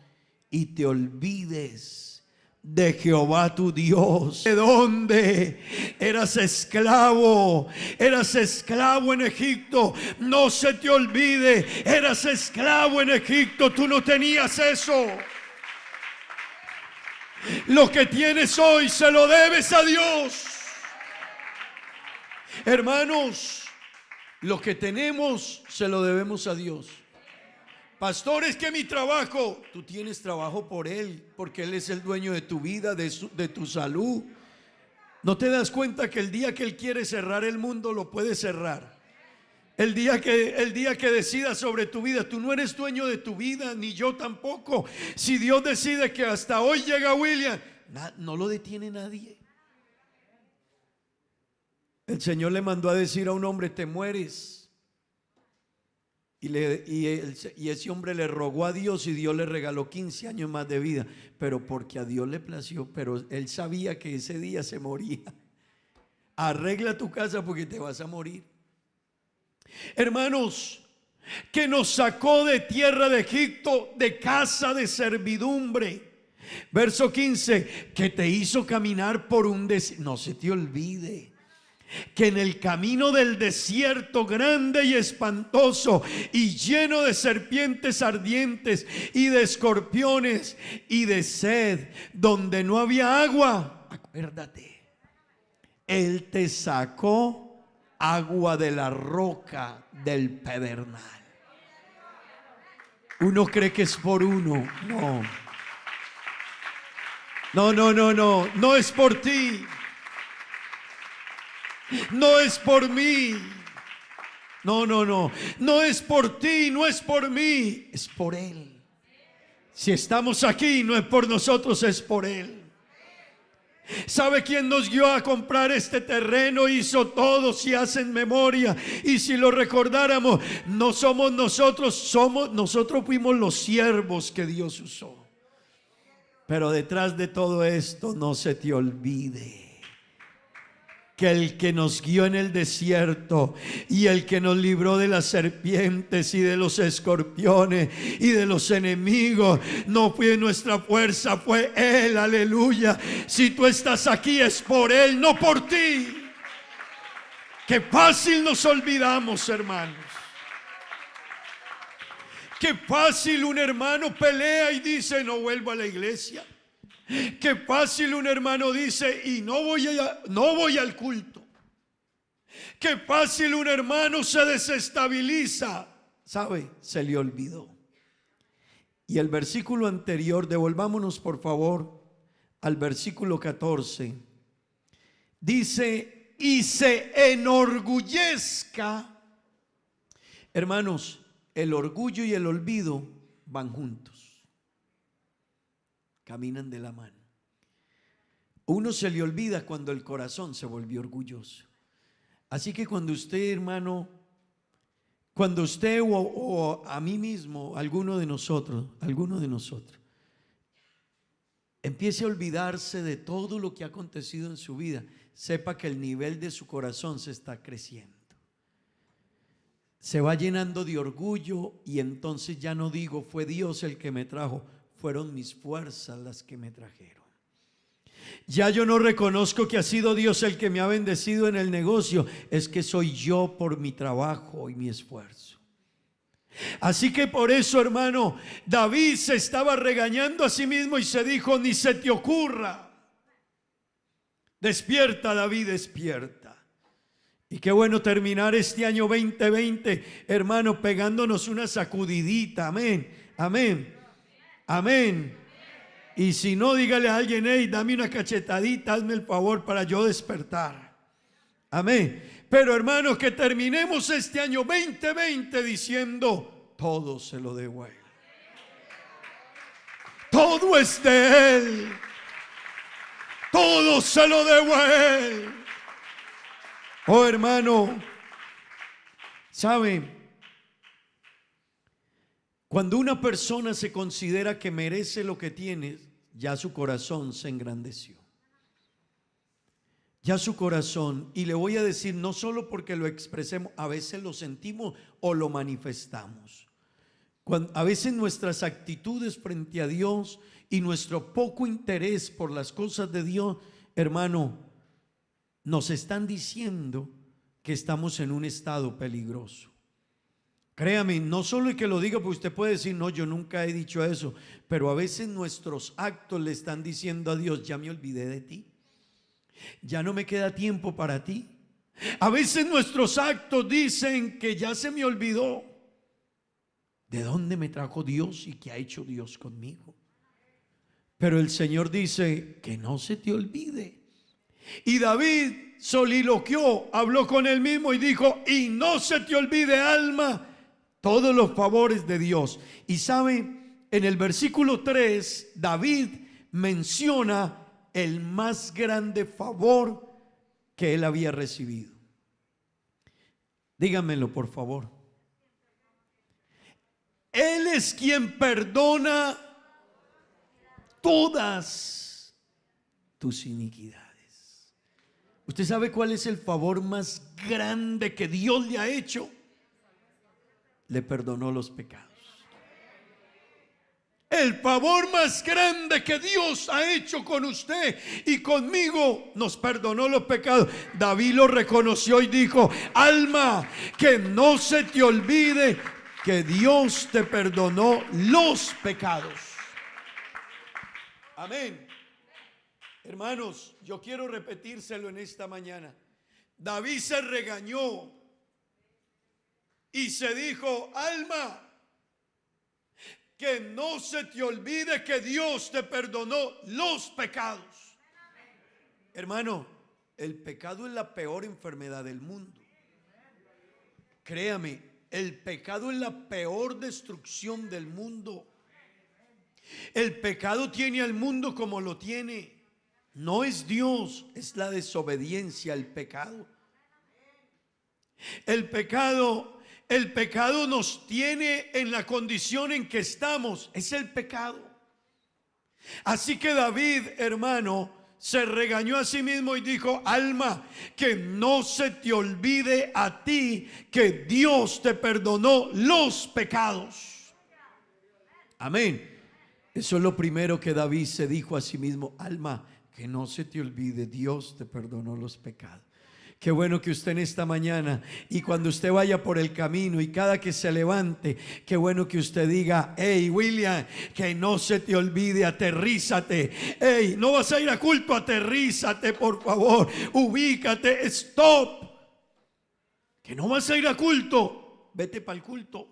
y te olvides de Jehová tu Dios. ¿De dónde? Eras esclavo en Egipto. No se te olvide, eras esclavo en Egipto, tú no tenías eso. Lo que tienes hoy se lo debes a Dios. Hermanos, lo que tenemos se lo debemos a Dios. Pastor, es que mi trabajo, tú tienes trabajo por Él, porque Él es el dueño de tu vida, de tu salud. ¿No te das cuenta que el día que Él quiere cerrar el mundo, lo puede cerrar? El día que decida sobre tu vida, tú no eres dueño de tu vida, ni yo tampoco. Si Dios decide que hasta hoy llega William, no lo detiene nadie. El Señor le mandó a decir a un hombre, te mueres. Y ese hombre le rogó a Dios y Dios le regaló 15 años más de vida, pero porque a Dios le plació, pero él sabía que ese día se moría. Arregla tu casa porque te vas a morir. Hermanos, que nos sacó de tierra de Egipto, de casa de servidumbre. Verso 15, que te hizo caminar por un desierto. No se te olvide que en el camino del desierto grande y espantoso y lleno de serpientes ardientes y de escorpiones y de sed, donde no había agua, acuérdate, Él te sacó agua de la roca del pedernal. Uno cree que es por uno. No es por ti. No es por mí. No es por ti, no es por mí, es por Él. Si estamos aquí, no es por nosotros, es por Él. ¿Sabe quién nos guió a comprar este terreno? Hizo todo, si hacen memoria. Y si lo recordáramos, no somos nosotros, nosotros fuimos los siervos que Dios usó. Pero detrás de todo esto, no se te olvide que el que nos guió en el desierto y el que nos libró de las serpientes y de los escorpiones y de los enemigos, no fue nuestra fuerza, fue Él, aleluya. Si tú estás aquí es por Él, no por ti. Qué fácil nos olvidamos, hermanos. Qué fácil un hermano pelea y dice: no vuelvo a la iglesia. Qué fácil un hermano dice: y no voy al culto. Qué fácil un hermano se desestabiliza. ¿Sabe? Se le olvidó. Y el versículo anterior, devolvámonos por favor al versículo 14. Dice: y se enorgullezca. Hermanos, el orgullo y el olvido van juntos. Caminan de la mano. Uno se le olvida cuando el corazón se volvió orgulloso. Así que cuando usted, hermano, cuando usted o a mí mismo, alguno de nosotros, empiece a olvidarse de todo lo que ha acontecido en su vida, sepa que el nivel de su corazón se está creciendo. Se va llenando de orgullo y entonces ya no digo: fue Dios el que me trajo, fueron mis fuerzas las que me trajeron. Ya yo no reconozco que ha sido Dios el que me ha bendecido en el negocio, es que soy yo por mi trabajo y mi esfuerzo. Así que por eso, hermano, David se estaba regañando a sí mismo y se dijo: ni se te ocurra. Despierta, David, despierta. Y qué bueno terminar este año 2020, hermano, pegándonos una sacudidita. Amén, amén, amén. Y si no, dígale a alguien: hey, dame una cachetadita, hazme el favor para yo despertar. Amén. Pero hermanos, que terminemos este año 2020 diciendo: todo se lo debo a Él. Todo es de Él. Todo se lo debo a Él. Oh, hermano, ¿sabe? Cuando una persona se considera que merece lo que tiene, ya su corazón se engrandeció. Ya su corazón, y le voy a decir, no solo porque lo expresemos, a veces lo sentimos o lo manifestamos. A veces nuestras actitudes frente a Dios y nuestro poco interés por las cosas de Dios, hermano, nos están diciendo que estamos en un estado peligroso. Créame, no solo el que lo diga, porque usted puede decir: no, yo nunca he dicho eso, pero a veces nuestros actos le están diciendo a Dios: ya me olvidé de ti, ya no me queda tiempo para ti. A veces nuestros actos dicen que ya se me olvidó de dónde me trajo Dios y qué ha hecho Dios conmigo. Pero el Señor dice: que no se te olvide. Y David soliloquió, habló con él mismo y dijo: y no se te olvide, alma, todos los favores de Dios. Y sabe, en el versículo 3, David menciona el más grande favor que él había recibido. Díganmelo, por favor. Él es quien perdona todas tus iniquidades. ¿Usted sabe cuál es el favor más grande que Dios le ha hecho? Le perdonó los pecados. El favor más grande que Dios ha hecho con usted y conmigo, nos perdonó los pecados. David lo reconoció y dijo: alma, que no se te olvide que Dios te perdonó los pecados. Amén. Hermanos, yo quiero repetírselo en esta mañana. David se regañó y se dijo: alma, que no se te olvide que Dios te perdonó los pecados. Hermano, el pecado es la peor enfermedad del mundo. Créame, el pecado es la peor destrucción del mundo. El pecado tiene al mundo como lo tiene. No es Dios, es la desobediencia, el pecado. El pecado nos tiene en la condición en que estamos, es el pecado. Así que David, hermano, se regañó a sí mismo y dijo: alma, que no se te olvide a ti que Dios te perdonó los pecados. Amén. Eso es lo primero que David se dijo a sí mismo: alma, que no se te olvide, Dios te perdonó los pecados. Qué bueno que usted en esta mañana, y cuando usted vaya por el camino y cada que se levante, qué bueno que usted diga: hey William, que no se te olvide, aterrízate. Hey, no vas a ir a culto, aterrízate por favor, ubícate, stop. Que no vas a ir a culto, vete para el culto.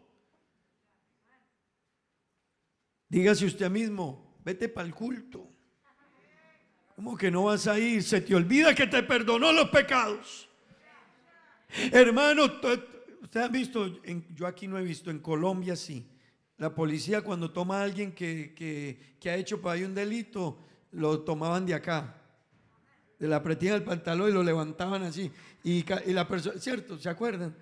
Dígase usted mismo: vete para el culto. ¿Cómo que no vas a ir? Se te olvida que te perdonó los pecados. Hermano, ustedes han visto, yo aquí no he visto, en Colombia sí. La policía cuando toma a alguien que ha hecho por ahí un delito, lo tomaban de acá. Le apretían el pantalón y lo levantaban así. Y la persona, ¿cierto? ¿Se acuerdan?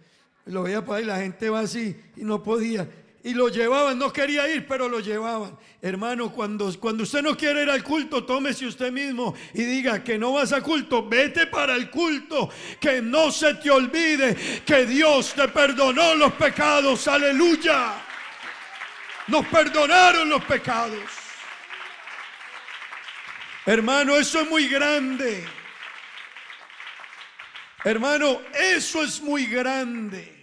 Lo veía por ahí, la gente va así y no podía. Y lo llevaban, no quería ir, pero lo llevaban. Hermano, cuando usted no quiere ir al culto, tómese usted mismo y diga que no vas a culto, vete para el culto. Que no se te olvide que Dios te perdonó los pecados. Aleluya. Nos perdonaron los pecados. Hermano, eso es muy grande. Hermano, eso es muy grande.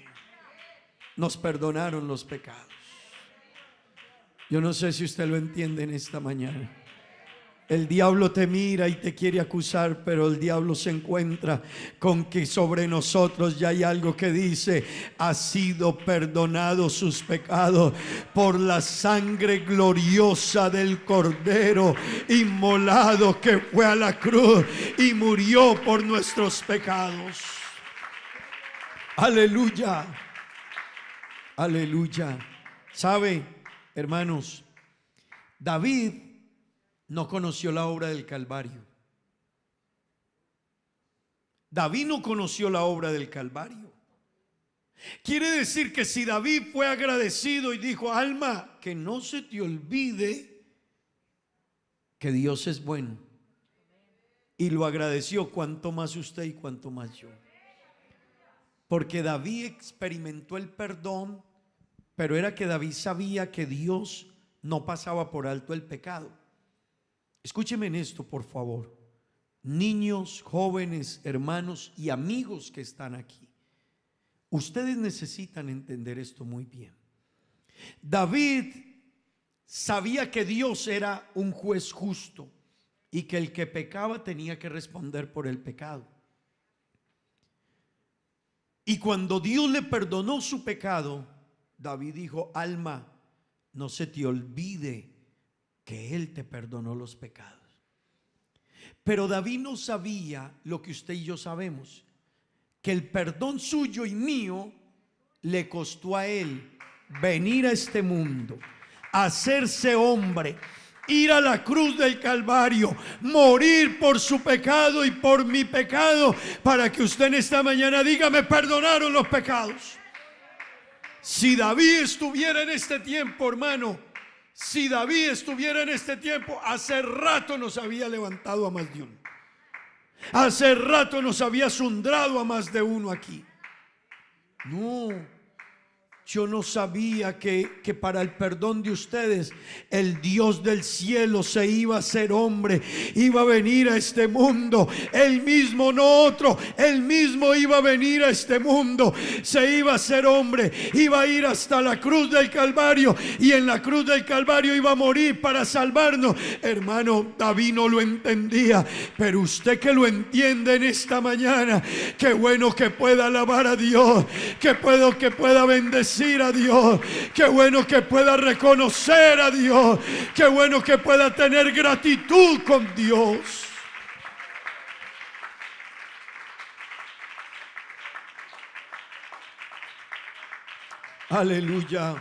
Nos perdonaron los pecados. Yo no sé si usted lo entiende en esta mañana. El diablo te mira y te quiere acusar, pero el diablo se encuentra con que sobre nosotros ya hay algo que dice: ha sido perdonado sus pecados por la sangre gloriosa del Cordero inmolado que fue a la cruz y murió por nuestros pecados. Aleluya. Aleluya. ¿Sabe, hermanos? David no conoció la obra del Calvario. David no conoció la obra del Calvario. Quiere decir que si David fue agradecido y dijo: alma, que no se te olvide que Dios es bueno, y lo agradeció, cuánto más usted y cuánto más yo. Porque David experimentó el perdón, pero era que David sabía que Dios no pasaba por alto el pecado. Escúcheme en esto, por favor. Niños, jóvenes, hermanos y amigos que están aquí, ustedes necesitan entender esto muy bien. David sabía que Dios era un juez justo y que el que pecaba tenía que responder por el pecado. Y cuando Dios le perdonó su pecado, David dijo: alma, no se te olvide que Él te perdonó los pecados. Pero David no sabía lo que usted y yo sabemos, que el perdón suyo y mío le costó a Él venir a este mundo, hacerse hombre, ir a la cruz del Calvario, morir por su pecado y por mi pecado, para que usted en esta mañana diga: me perdonaron los pecados. Si David estuviera en este tiempo, hermano, si David estuviera en este tiempo, hace rato nos había levantado a más de uno. Hace rato nos había sundrado a más de uno aquí. No. Yo no sabía que para el perdón de ustedes el Dios del cielo se iba a hacer hombre, iba a venir a este mundo, él mismo, no otro, él mismo iba a venir a este mundo, se iba a hacer hombre, iba a ir hasta la cruz del Calvario y en la cruz del Calvario iba a morir para salvarnos. Hermano, David no lo entendía, pero usted que lo entiende en esta mañana, qué bueno que pueda alabar a Dios, que pueda bendecir a Dios, qué bueno que pueda reconocer a Dios, qué bueno que pueda tener gratitud con Dios. Aleluya.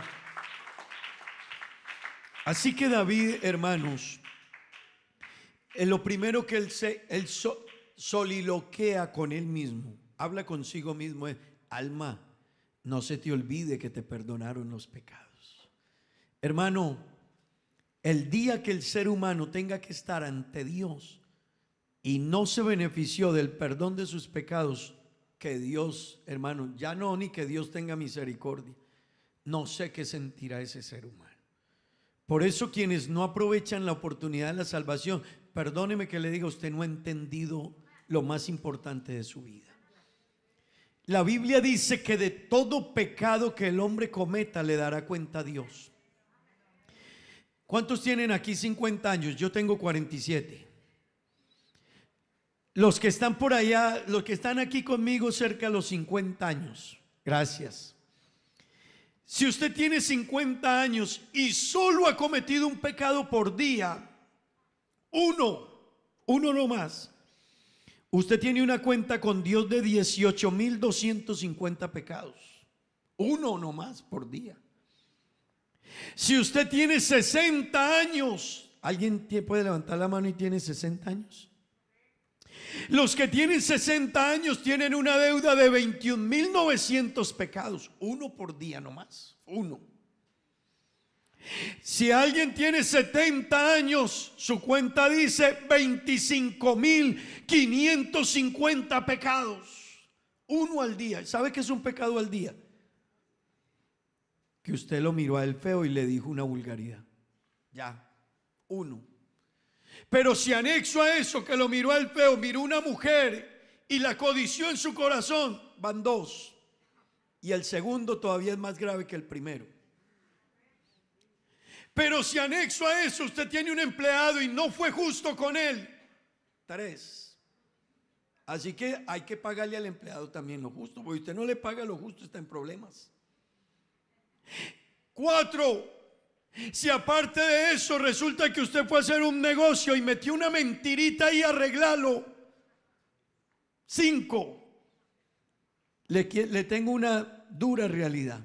Así que David, hermanos, lo primero que él soliloquea con él mismo, habla consigo mismo, es: alma, no se te olvide que te perdonaron los pecados. Hermano, el día que el ser humano tenga que estar ante Dios y no se benefició del perdón de sus pecados, que Dios, hermano, ya no, ni que Dios tenga misericordia, no sé qué sentirá ese ser humano. Por eso quienes no aprovechan la oportunidad de la salvación, perdóneme que le diga, usted no ha entendido lo más importante de su vida. La Biblia dice que de todo pecado que el hombre cometa le dará cuenta a Dios. ¿Cuántos tienen aquí 50 años? Yo tengo 47. Los que están por allá, los que están aquí conmigo cerca de los 50 años, gracias. Si usted tiene 50 años y solo ha cometido un pecado por día, uno no más, usted tiene una cuenta con Dios de 18,250 pecados. Uno no más por día. Si usted tiene 60 años, ¿alguien puede levantar la mano y tiene 60 años? Los que tienen 60 años tienen una deuda de 21,900 pecados. Uno por día nomás, uno. Si alguien tiene 70 años, su cuenta dice 25,550 pecados. Uno al día. ¿Sabe qué es un pecado al día? Que usted lo miró a él feo y le dijo una vulgaridad. Ya, uno. Pero si anexo a eso, que lo miró a él feo, miró una mujer y la codició en su corazón, van dos. Y el segundo todavía es más grave que el primero. Pero si anexo a eso, usted tiene un empleado y no fue justo con él, 3. Así que hay que pagarle al empleado también lo justo, porque usted no le paga lo justo, está en problemas. 4. Si aparte de eso resulta que usted fue a hacer un negocio y metió una mentirita y arreglarlo, 5. Le tengo una dura realidad.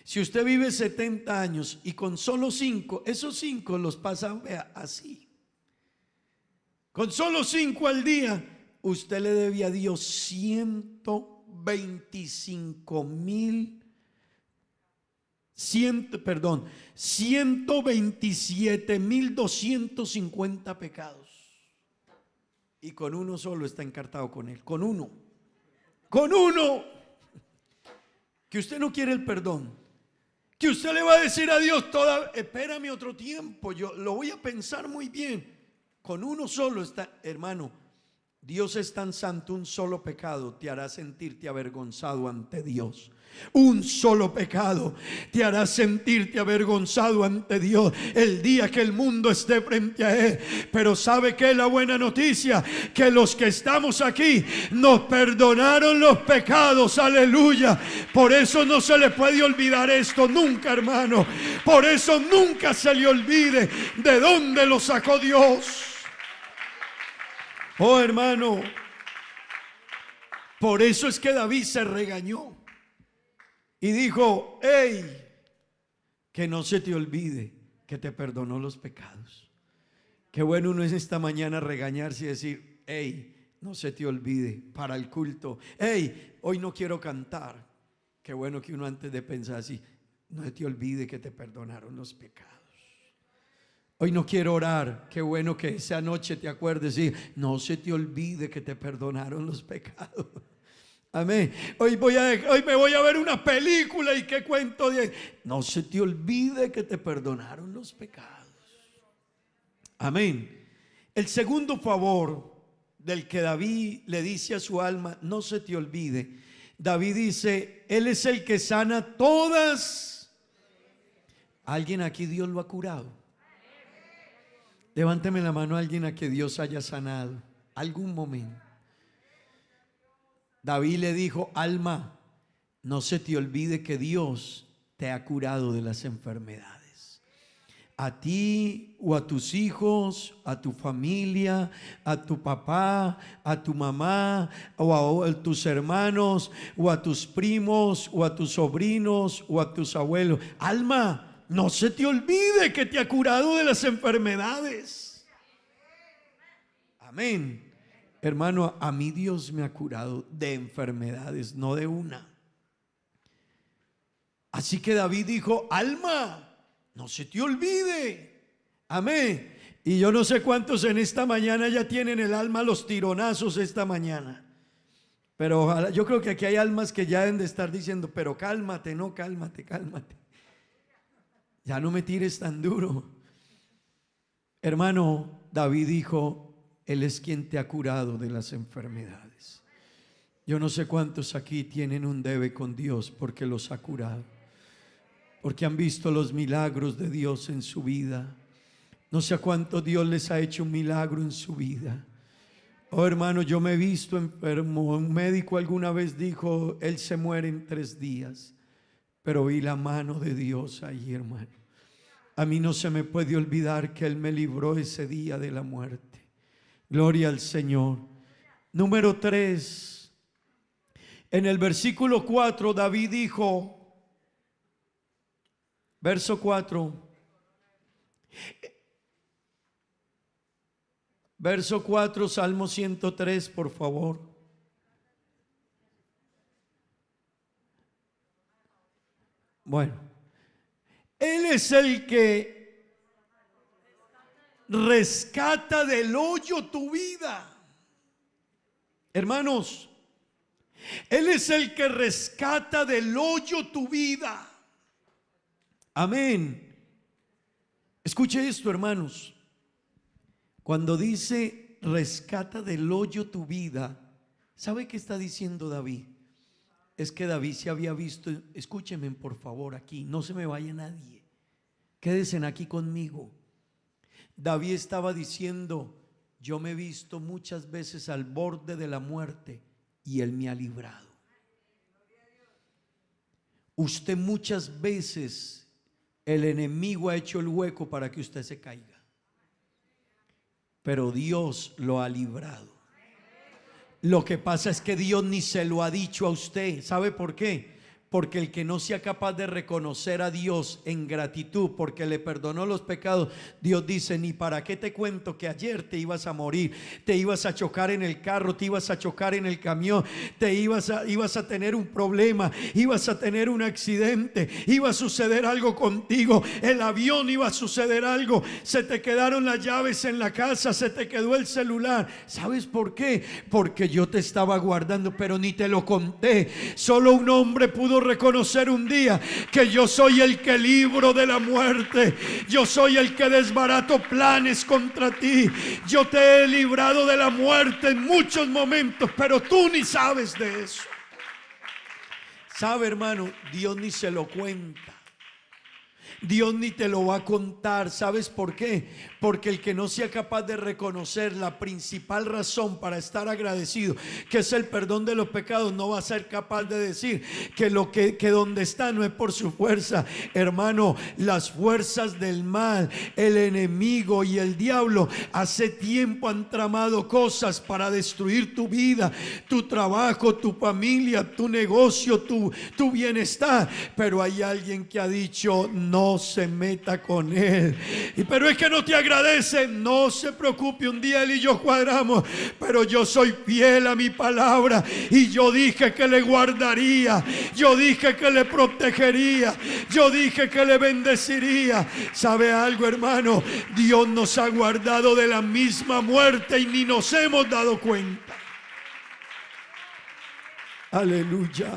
Si usted vive 70 años y con solo 5, esos 5 los pasa, vea, así. Con solo 5 al día, usted le debe a Dios 127,250 pecados. Y con uno solo está encartado con él. Con uno. Que usted no quiere el perdón. Que usted le va a decir a Dios, espérame otro tiempo, yo lo voy a pensar muy bien. Con uno solo está, hermano. Dios es tan santo, un solo pecado te hará sentirte avergonzado ante Dios. Un solo pecado te hará sentirte avergonzado ante Dios el día que el mundo esté frente a Él. Pero ¿sabe qué es la buena noticia? Que los que estamos aquí nos perdonaron los pecados, aleluya. Por eso no se le puede olvidar esto nunca, hermano. Por eso nunca se le olvide de dónde lo sacó Dios. Oh, hermano, por eso es que David se regañó y dijo: hey, que no se te olvide que te perdonó los pecados. Qué bueno uno es esta mañana regañarse y decir: hey, no se te olvide para el culto. Hey, hoy no quiero cantar. Qué bueno que uno antes de pensar así: no se te olvide que te perdonaron los pecados. Hoy no quiero orar. Qué bueno que esa noche te acuerdes y no se te olvide que te perdonaron los pecados. Amén. Hoy me voy a ver una película y qué cuento de... No se te olvide que te perdonaron los pecados. Amén. El segundo favor del que David le dice a su alma: no se te olvide. David dice: Él es el que sana todas. ¿Alguien aquí Dios lo ha curado? Levánteme la mano a alguien a que Dios haya sanado algún momento. David le dijo: alma, no se te olvide que Dios te ha curado de las enfermedades. A ti o a tus hijos, a tu familia, a tu papá, a tu mamá, o a tus hermanos, o a tus primos, o a tus sobrinos, o a tus abuelos. Alma, no se te olvide que te ha curado de las enfermedades. Amén. Hermano, a mí Dios me ha curado de enfermedades, no de una. Así que David dijo: alma, no se te olvide. Amén. Y yo no sé cuántos en esta mañana ya tienen el alma a los tironazos esta mañana. Pero ojalá, yo creo que aquí hay almas que ya deben de estar diciendo: pero cálmate, no, cálmate, cálmate. Ya no me tires tan duro. Hermano, David dijo: Él es quien te ha curado de las enfermedades. Yo no sé cuántos aquí tienen un debe con Dios porque los ha curado, porque han visto los milagros de Dios en su vida. No sé a cuánto Dios les ha hecho un milagro en su vida. Oh hermano, yo me he visto enfermo. Un médico alguna vez dijo: Él se muere en 3 días. Pero vi la mano de Dios ahí, hermano. A mí no se me puede olvidar que Él me libró ese día de la muerte. Gloria al Señor. Número 3. En el versículo 4 David dijo, verso 4. Verso 4, Salmo 103, por favor. Bueno, Él es el que rescata del hoyo tu vida. Hermanos, Él es el que rescata del hoyo tu vida. Amén. Escuche esto, hermanos. Cuando dice rescata del hoyo tu vida, ¿sabe qué está diciendo David? Es que David se había visto, escúchenme por favor aquí, no se me vaya nadie, quédense aquí conmigo. David estaba diciendo: yo me he visto muchas veces al borde de la muerte y Él me ha librado. Usted muchas veces, el enemigo ha hecho el hueco para que usted se caiga, pero Dios lo ha librado. Lo que pasa es que Dios ni se lo ha dicho a usted. ¿Sabe por qué? Porque el que no sea capaz de reconocer a Dios en gratitud porque le perdonó los pecados, Dios dice: ni para qué te cuento que ayer te ibas a morir, te ibas a chocar en el carro, te ibas a chocar en el camión, te ibas a tener un problema, ibas a tener un accidente, iba a suceder algo contigo, el avión iba a suceder algo, se te quedaron las llaves en la casa, se te quedó el celular. ¿Sabes por qué? Porque yo te estaba guardando, pero ni te lo conté. Solo un hombre pudo reconocer un día que yo soy el que libro de la muerte, yo soy el que desbarato planes contra ti, yo te he librado de la muerte en muchos momentos, pero tú ni sabes de eso. ¿Sabe, hermano? Dios ni se lo cuenta, Dios ni te lo va a contar. ¿Sabes por qué? Porque el que no sea capaz de reconocer la principal razón para estar agradecido, que es el perdón de los pecados, no va a ser capaz de decir que donde está no es por su fuerza. Hermano, las fuerzas del mal, el enemigo y el diablo hace tiempo han tramado cosas para destruir tu vida, tu trabajo, tu familia, tu negocio, tu bienestar. Pero hay alguien que ha dicho: no se meta con él. Pero es que no te agradece. No se preocupe, un día él y yo cuadramos, pero yo soy fiel a mi palabra y yo dije que le guardaría, yo dije que le protegería, yo dije que le bendeciría. ¿Sabe algo, hermano? Dios nos ha guardado de la misma muerte y ni nos hemos dado cuenta. Aleluya,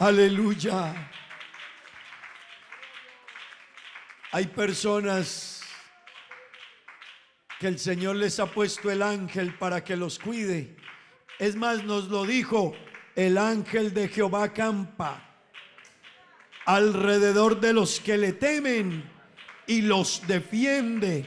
aleluya. Hay personas que el Señor les ha puesto el ángel para que los cuide. Es más, nos lo dijo: el ángel de Jehová campa alrededor de los que le temen y los defiende.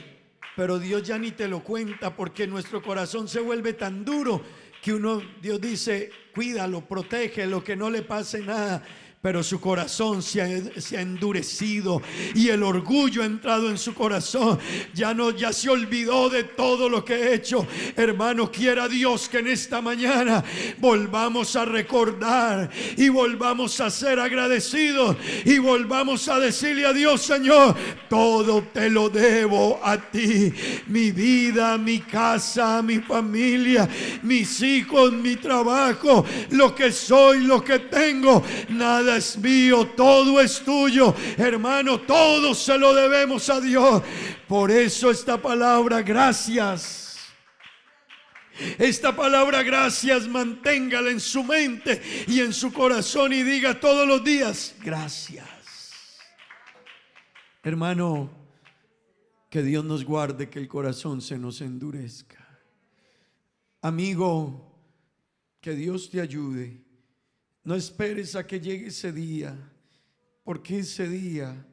Pero Dios ya ni te lo cuenta, porque nuestro corazón se vuelve tan duro que Dios dice: cuídalo, protégelo, que no le pase nada. pero su corazón se ha endurecido y el orgullo ha entrado en su corazón. Ya se olvidó de todo lo que he hecho. Hermano, quiera Dios que en esta mañana volvamos a recordar y volvamos a ser agradecidos y volvamos a decirle a Dios: Señor, todo te lo debo a ti. Mi vida, mi casa, mi familia, mis hijos, mi trabajo, lo que soy, lo que tengo, nada es mío, todo es tuyo. Hermano, todo se lo debemos a Dios. Por eso esta palabra gracias, esta palabra gracias, manténgala en su mente y en su corazón y diga todos los días: gracias. Hermano, que Dios nos guarde que el corazón se nos endurezca. Amigo, que Dios te ayude. No esperes a que llegue ese día, porque ese día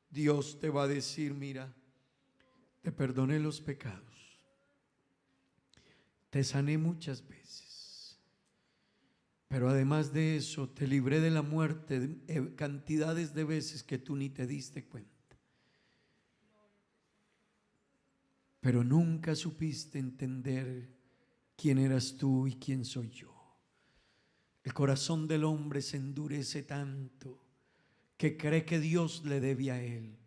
Dios te va a decir: mira, te perdoné los pecados, te sané muchas veces, pero además de eso te libré de la muerte cantidades de veces que tú ni te diste cuenta. Pero nunca supiste entender quién eras tú y quién soy yo. El corazón del hombre se endurece tanto que cree que Dios le debe a él.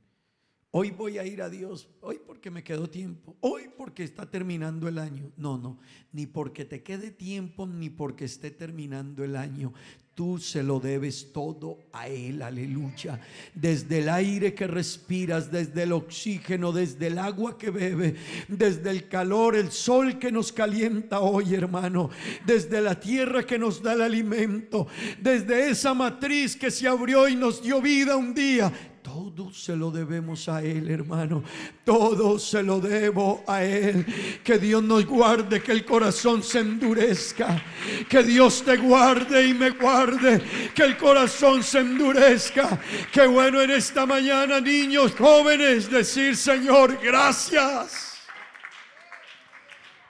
Hoy voy a ir a Dios, hoy porque me quedó tiempo, hoy porque está terminando el año. No, ni porque te quede tiempo, ni porque esté terminando el año. Tú se lo debes todo a Él, aleluya. Desde el aire que respiras, desde el oxígeno, desde el agua que bebe, desde el calor, el sol que nos calienta hoy, hermano, desde la tierra que nos da el alimento, desde esa matriz que se abrió y nos dio vida un día. Todo se lo debemos a Él, hermano. Todo se lo debo a Él. Que Dios nos guarde, que el corazón se endurezca. Que Dios te guarde y me guarde, que el corazón se endurezca. Qué bueno en esta mañana, niños, jóvenes, decir: Señor, gracias.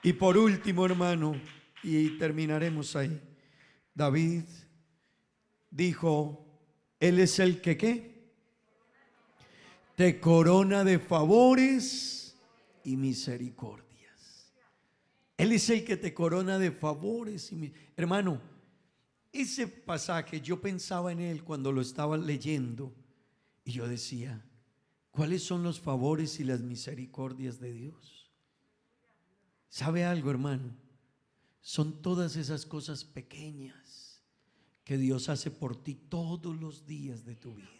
Y por último, hermano, y terminaremos ahí. David dijo: Él es el que ¿qué? Te corona de favores y misericordias. Él es el que te corona de favores y hermano, ese pasaje yo pensaba en él cuando lo estaba leyendo y yo decía: ¿cuáles son los favores y las misericordias de Dios? ¿Sabe algo, hermano? Son todas esas cosas pequeñas que Dios hace por ti todos los días de tu vida.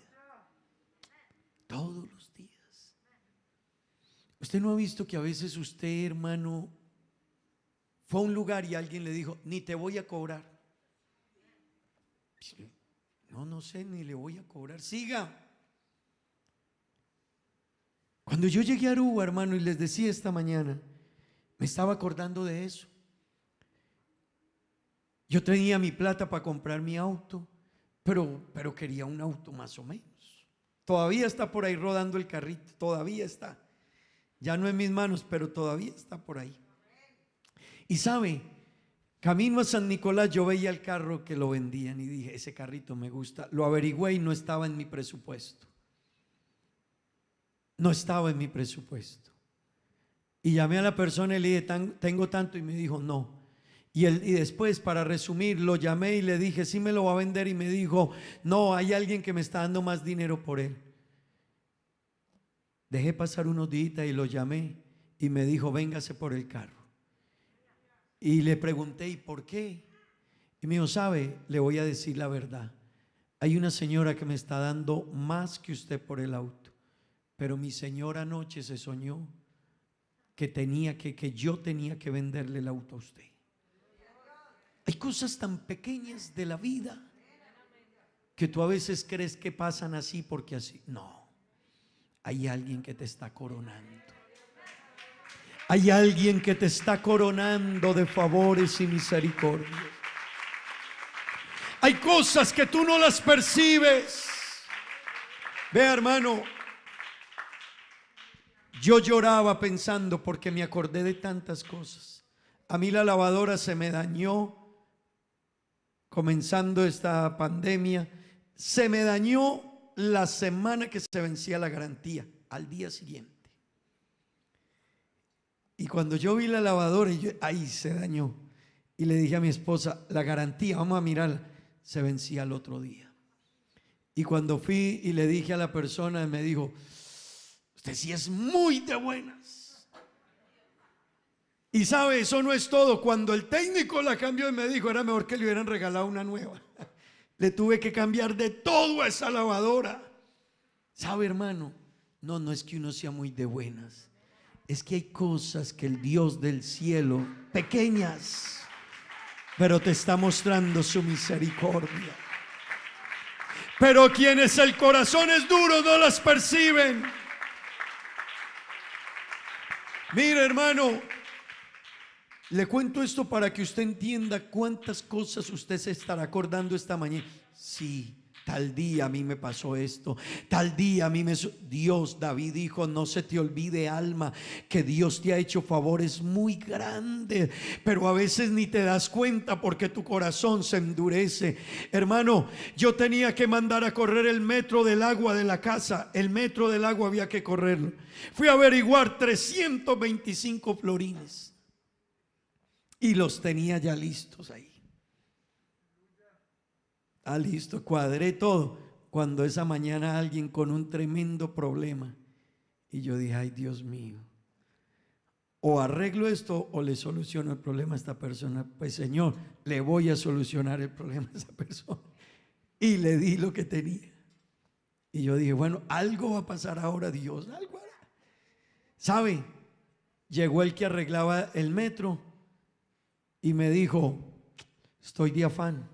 Todos los días. ¿Usted no ha visto que a veces usted, hermano, fue a un lugar y alguien le dijo: ni te voy a cobrar? No sé, ni le voy a cobrar. Siga. Cuando yo llegué a Aruba, hermano, y les decía esta mañana, me estaba acordando de eso. Yo tenía mi plata para comprar mi auto, pero quería un auto más o menos. Todavía está por ahí rodando el carrito, todavía está. Ya no en mis manos, pero todavía está por ahí. Y sabe, camino a San Nicolás yo veía el carro que lo vendían y dije: ese carrito me gusta. Lo averigüé y no estaba en mi presupuesto. No estaba en mi presupuesto. Y llamé a la persona y le dije: tengo tanto, y me dijo: no. Y después, para resumir, lo llamé y le dije: sí me lo va a vender, y me dijo: no, hay alguien que me está dando más dinero por él. Dejé pasar unos días y lo llamé y me dijo: véngase por el carro. Y le pregunté: ¿y por qué? Y me dijo: sabe, le voy a decir la verdad, hay una señora que me está dando más que usted por el auto, pero mi señora anoche se soñó que yo tenía que venderle el auto a usted. Hay cosas tan pequeñas de la vida que tú a veces crees que pasan así porque así. No, hay alguien que te está coronando. Hay alguien que te está coronando de favores y misericordias. Hay cosas que tú no las percibes. Vea, hermano, yo lloraba pensando porque me acordé de tantas cosas. A mí la lavadora se me dañó comenzando esta pandemia Se me dañó la semana que se vencía la garantía, al día siguiente. Y cuando yo vi la lavadora, ahí se dañó. Y le dije a mi esposa, la garantía, vamos a mirarla, se vencía al otro día. Y cuando fui y le dije a la persona, me dijo, usted sí es muy de buenas. Y sabe, eso no es todo. Cuando el técnico la cambió y me dijo, era mejor que le hubieran regalado una nueva. Le tuve que cambiar de todo a esa lavadora. ¿Sabe, hermano? No es que uno sea muy de buenas. Es que hay cosas que el Dios del cielo, pequeñas, pero te está mostrando su misericordia. Pero quienes el corazón es duro no las perciben. Mire, hermano, le cuento esto para que usted entienda cuántas cosas usted se estará acordando esta mañana. Sí, tal día a mí me pasó esto, tal día a mí Dios, David dijo, no se te olvide, alma, que Dios te ha hecho favores muy grandes, pero a veces ni te das cuenta porque tu corazón se endurece. Hermano, yo tenía que mandar a correr el metro del agua de la casa. El metro del agua había que correrlo. Fui a averiguar 325 florines y los tenía ya listos ahí. Listo, cuadré todo. Cuando esa mañana alguien con un tremendo problema, y yo dije, ay Dios mío, o arreglo esto o le soluciono el problema a esta persona. Pues Señor, le voy a solucionar el problema a esa persona. Y le di lo que tenía. Y yo dije, bueno, algo va a pasar ahora, Dios, algo hará. ¿Sabe? Llegó el que arreglaba el metro y me dijo, estoy de afán.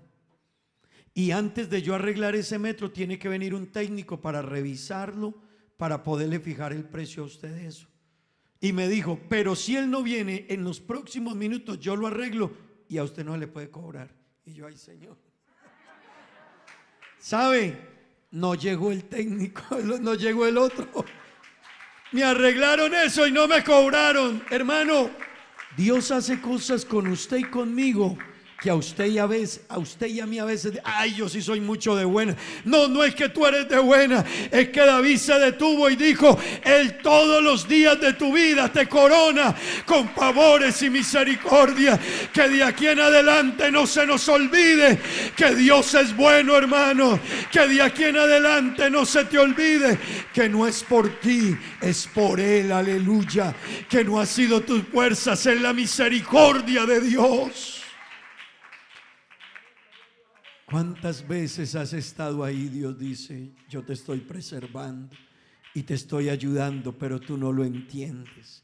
Y antes de yo arreglar ese metro tiene que venir un técnico para revisarlo, para poderle fijar el precio a usted de eso. Y me dijo, pero si él no viene en los próximos minutos, yo lo arreglo y a usted no le puede cobrar. Y yo, ay Señor. ¿Sabe? No llegó el técnico, no llegó el otro. Me arreglaron eso y no me cobraron. Hermano, Dios hace cosas con usted y conmigo que a usted y a mí a veces, ay, yo sí soy mucho de buena. No es que tú eres de buena, es que David se detuvo y dijo, Él todos los días de tu vida te corona con favores y misericordia. Que de aquí en adelante no se nos olvide que Dios es bueno, hermano. Que de aquí en adelante no se te olvide que no es por ti, es por Él, aleluya. Que no ha sido tus fuerzas, es la misericordia de Dios. ¿Cuántas veces has estado ahí? Dios dice, yo te estoy preservando y te estoy ayudando, pero tú no lo entiendes.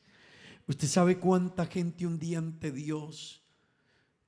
Usted sabe cuánta gente un día ante Dios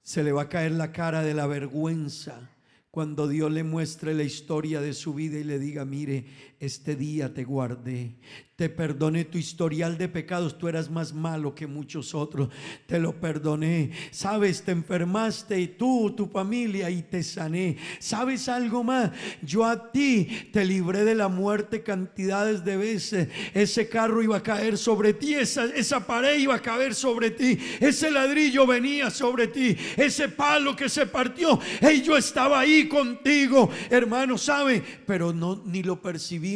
se le va a caer la cara de la vergüenza cuando Dios le muestre la historia de su vida y le diga, mire, este día te guardé, te perdoné tu historial de pecados, tú eras más malo que muchos otros, te lo perdoné. Sabes, te enfermaste y tú, tu familia, y te sané. ¿Sabes algo más? Yo a ti te libré de la muerte cantidades de veces. Ese carro iba a caer sobre ti, esa pared iba a caer sobre ti, ese ladrillo venía sobre ti, ese palo que se partió, y yo estaba ahí contigo, hermano, ¿sabe? Pero no, ni lo percibimos.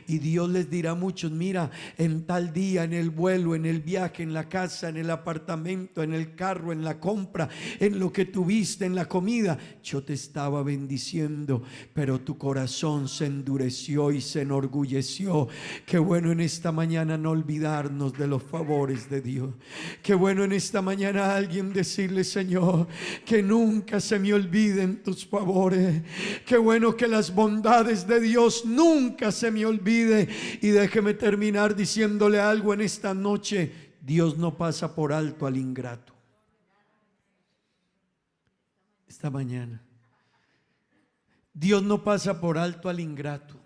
Y Dios les dirá a muchos, mira, en tal día, en el vuelo, en el viaje, en la casa, en el apartamento, en el carro, en la compra, en lo que tuviste, en la comida, yo te estaba bendiciendo, pero tu corazón se endureció y se enorgulleció. Qué bueno en esta mañana no olvidarnos de los favores de Dios. Qué bueno en esta mañana alguien decirle, Señor, que nunca se me olviden tus favores. Qué bueno que las bondades de Dios nunca se me olvide. Y déjeme terminar diciéndole algo en esta noche: Dios no pasa por alto al ingrato. Esta mañana Dios no pasa por alto al ingrato.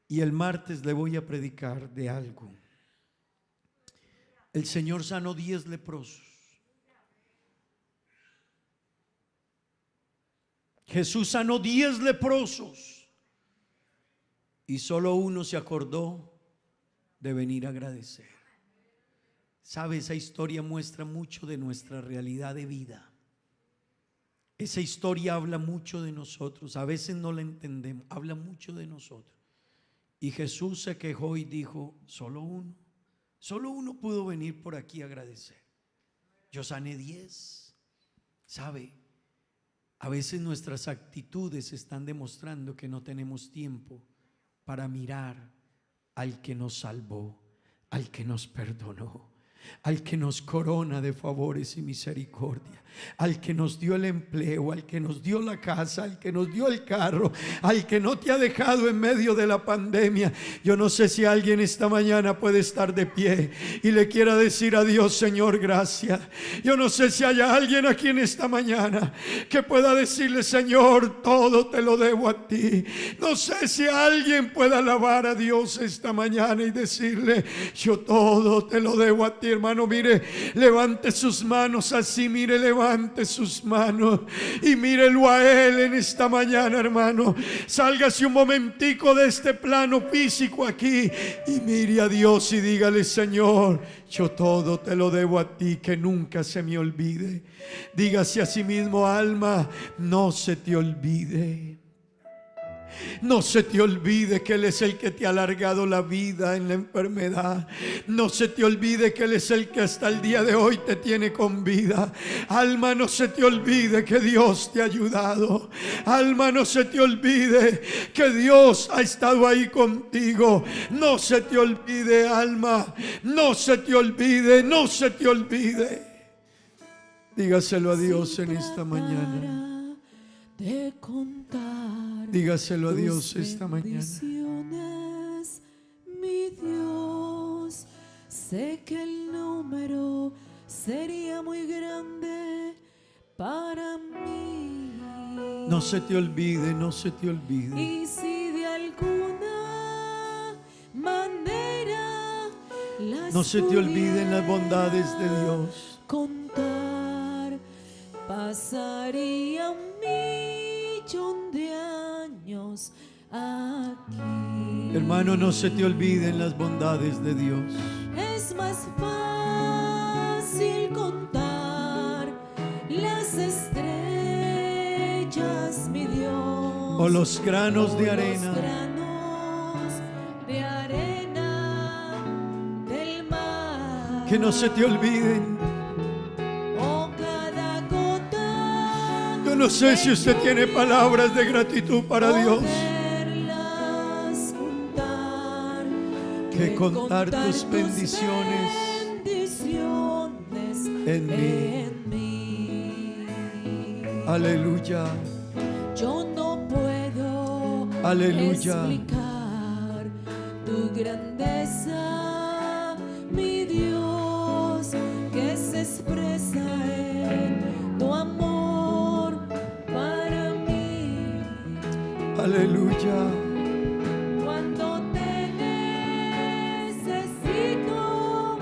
Y el martes le voy a predicar de algo. El Señor sanó 10 leprosos. Jesús sanó 10 leprosos y solo uno se acordó de venir a agradecer. ¿Sabe? Esa historia muestra mucho de nuestra realidad de vida. Esa historia habla mucho de nosotros. A veces no la entendemos, habla mucho de nosotros. Y Jesús se quejó y dijo: solo uno pudo venir por aquí a agradecer. Yo sané 10. ¿Sabe? A veces nuestras actitudes están demostrando que no tenemos tiempo para mirar al que nos salvó, al que nos perdonó, al que nos corona de favores y misericordia, al que nos dio el empleo, al que nos dio la casa, al que nos dio el carro, al que no te ha dejado en medio de la pandemia. Yo no sé si alguien esta mañana puede estar de pie y le quiera decir a Dios: Señor, gracias. Yo no sé si haya alguien aquí en esta mañana que pueda decirle: Señor, todo te lo debo a ti. No sé si alguien pueda alabar a Dios esta mañana y decirle: yo todo te lo debo a ti. Hermano, mire, levante sus manos así, mire, levante sus manos y mírelo a Él en esta mañana, hermano. Sálgase un momentico de este plano físico aquí y mire a Dios y dígale: Señor, yo todo te lo debo a ti, que nunca se me olvide. Dígase a sí mismo: alma, no se te olvide. No se te olvide que Él es el que te ha alargado la vida en la enfermedad. No se te olvide que Él es el que hasta el día de hoy te tiene con vida. Alma, no se te olvide que Dios te ha ayudado. Alma, no se te olvide que Dios ha estado ahí contigo. No se te olvide, alma. No se te olvide, no se te olvide. Dígaselo a Dios en esta mañana. De contar Dígaselo a Dios esta mañana. bendiciones, mi Dios. Sé que el número sería muy grande para mí. No se te olvide, no se te olvide. Y si de alguna manera las No se te olviden las bondades de Dios. contar, pasaría un millón de años aquí. Hermano, no se te olviden las bondades de Dios. Es más fácil contar las estrellas, mi Dios, O los granos de o arena. los granos de arena del mar. Que no se te olviden. O cada gota. Yo no sé si usted tiene palabras de gratitud para Dios. Poderlas juntar, Que contar tus bendiciones bendiciones en mí. mí. Aleluya. Yo no puedo Aleluya. explicar tu grandeza, mi Dios, que se expresa en tu amor para mí. Aleluya. Cuando te necesito,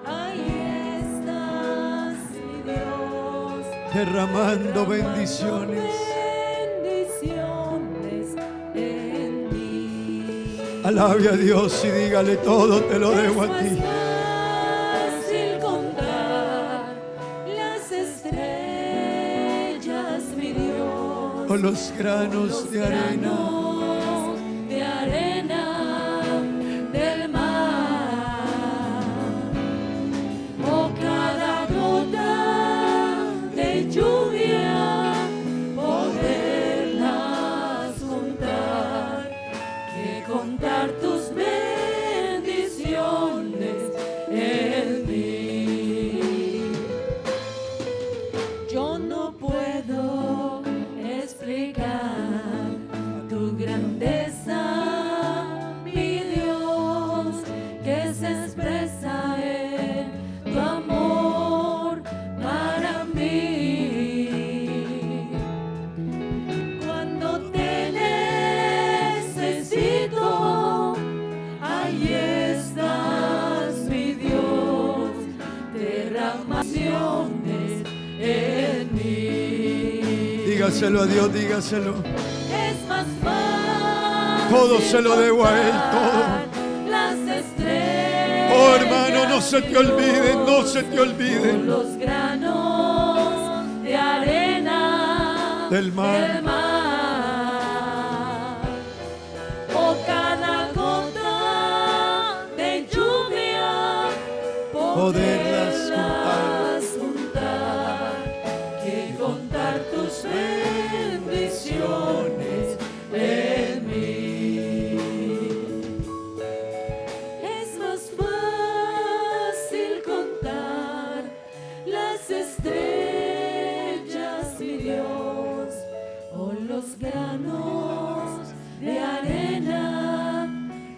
ahí estás, mi Dios, Derramando bendiciones. bendiciones en mí. Alabe a Dios y dígale: todo te lo debo Es a ti. más fácil contar las estrellas, mi Dios, O los granos de arena. granos de arena del mar, o cada gota de lluvia, poderlas juntar, que contar tus bendiciones en mí. Yo no puedo explicar tu grandeza, mi Dios, que se expresa en tu amor para mí. Cuando te necesito, ahí estás, mi Dios, derramaciones en mí. Dígaselo a Dios, dígaselo. Es más fácil Todo se lo debo a Él, todo. contar las estrellas, Oh, hermano, no se te olviden, no se te con olviden. los granos de arena del mar. Oh, cada gota de lluvia, Poderlas juntar, que contar tus bendiciones en mí. Es más fácil contar las estrellas, mi Dios, o los granos de arena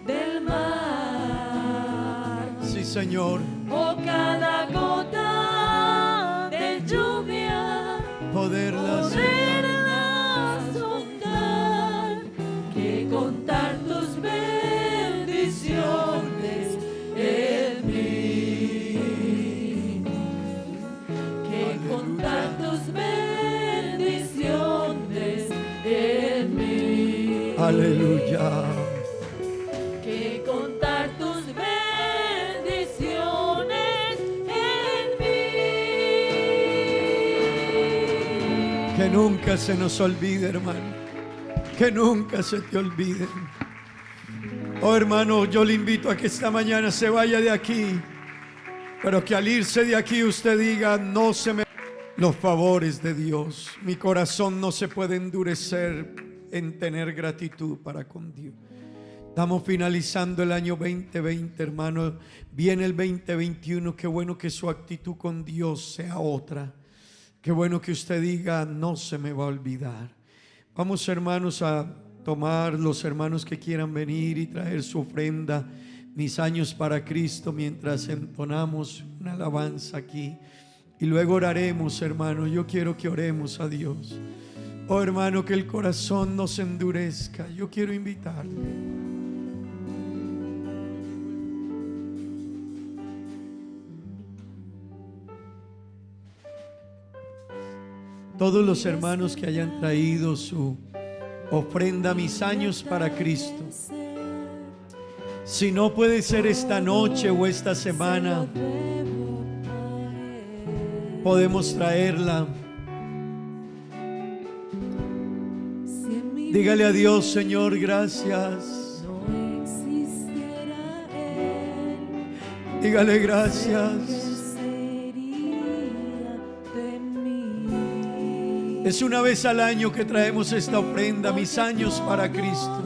del mar. Sí, Señor. O cada gota de lluvia, Poderlas contar, que contar tus bendiciones en mí, que contar tus bendiciones en mí, Aleluya. que contar tus bendiciones en mí. Que nunca se nos olvide, hermano. Que nunca se te olvide. Oh, hermano, yo le invito a que esta mañana se vaya de aquí, pero que al irse de aquí usted diga: no se me... Los favores de Dios. Mi corazón no se puede endurecer en tener gratitud para con Dios. Estamos finalizando el año 2020, hermano. Viene el 2021. Qué bueno que su actitud con Dios sea otra. Qué bueno que usted diga: no se me va a olvidar. Vamos, hermanos, a tomar los hermanos que quieran venir y traer su ofrenda. Mis años para Cristo, mientras entonamos una alabanza aquí. Y luego oraremos, hermano. Yo quiero que oremos a Dios. Oh, hermano, que el corazón no se endurezca. Yo quiero invitarle. Todos los hermanos que hayan traído su ofrenda, mis años para Cristo. Si no puede ser esta noche o esta semana, podemos traerla. Dígale a Dios: Señor, gracias. Dígale gracias. Es una vez al año que traemos esta ofrenda, mis años para Cristo.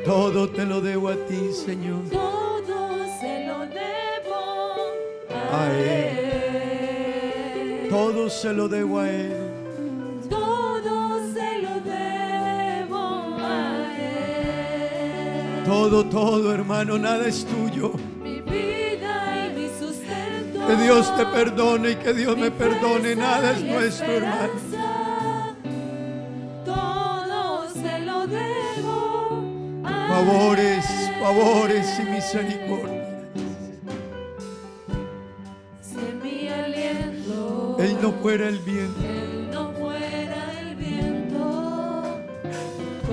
Todo te lo debo a ti, Señor. Todo se lo debo A Él. Todo se lo debo a Él. Todo se lo debo a Él. Todo, hermano, nada es tuyo. Mi vida y mi sustento. Que Dios te perdone y que Dios me perdone. fuerza Nada es y nuestro, hermano. esperanza. Todo se lo debo a Favores, Él. favores y misericordia. Si en mi aliento Él no fuera el viento. Él no fuera el viento,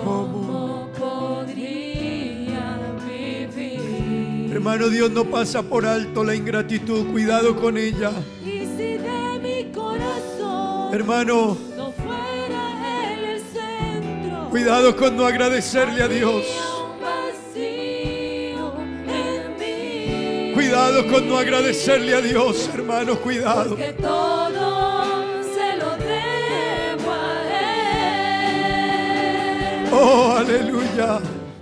¿cómo podría vivir? Hermano, Dios no pasa por alto la ingratitud. Cuidado con ella. Y si de mi corazón Hermano, no fuera Él el centro, cuidado con no agradecerle a Dios. habría un vacío en mí. Cuidado con no agradecerle a Dios, hermano, cuidado. Que todo se lo debo a Él. Oh, aleluya.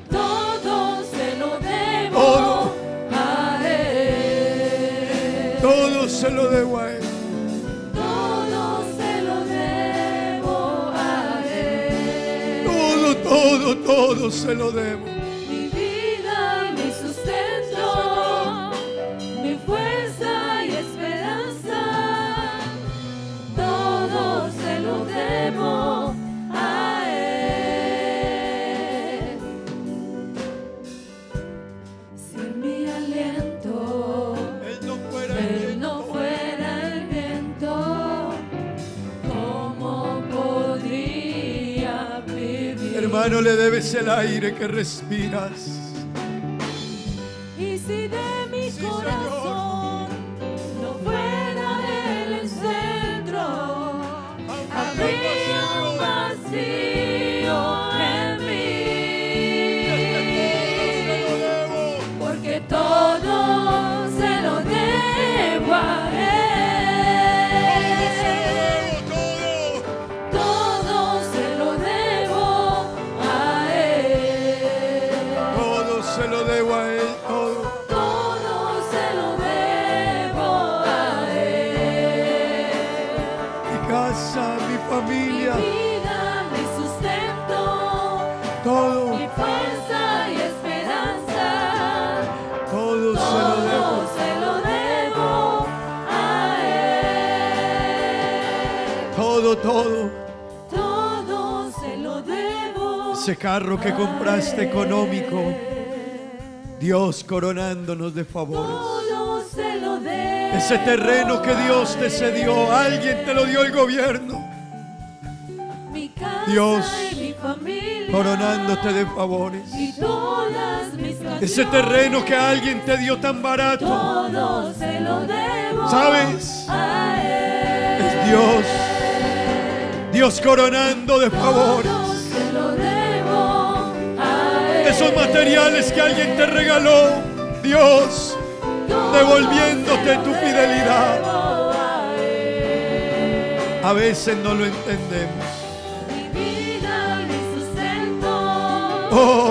Todo se lo debo Todo. a Él. Todo se lo debo a Él. Todo se lo debo a Él. Todo se lo debo. Mi vida y mi sustento, mi fuerza y esperanza, todo se lo debo a Él. Si en mi aliento Él no fuera el Él viento. no fuera el viento, ¿cómo podría vivir? Hermano, le debes el aire que respiras. Y si de mi corazón no fuera todo, mi fuerza y esperanza. todo se lo debo. Todo se lo debo a Él. Todo, Todo se lo debo. ese carro que compraste económico, Dios coronándonos de favores. Todo se lo debo. Ese terreno que Dios te cedió, alguien te lo dio el gobierno. Mi casa Dios y mi familia. Coronándote de favores. Y todas mis canciones. Ese terreno que alguien te dio tan barato, Todo se lo debo. ¿sabes? A Él. Es Dios. Dios coronando de favores. Todo se lo debo a Él. Esos materiales que alguien te regaló, Dios devolviéndote tu fidelidad. A veces no lo entendemos. Mi vida y mi sustento. Oh,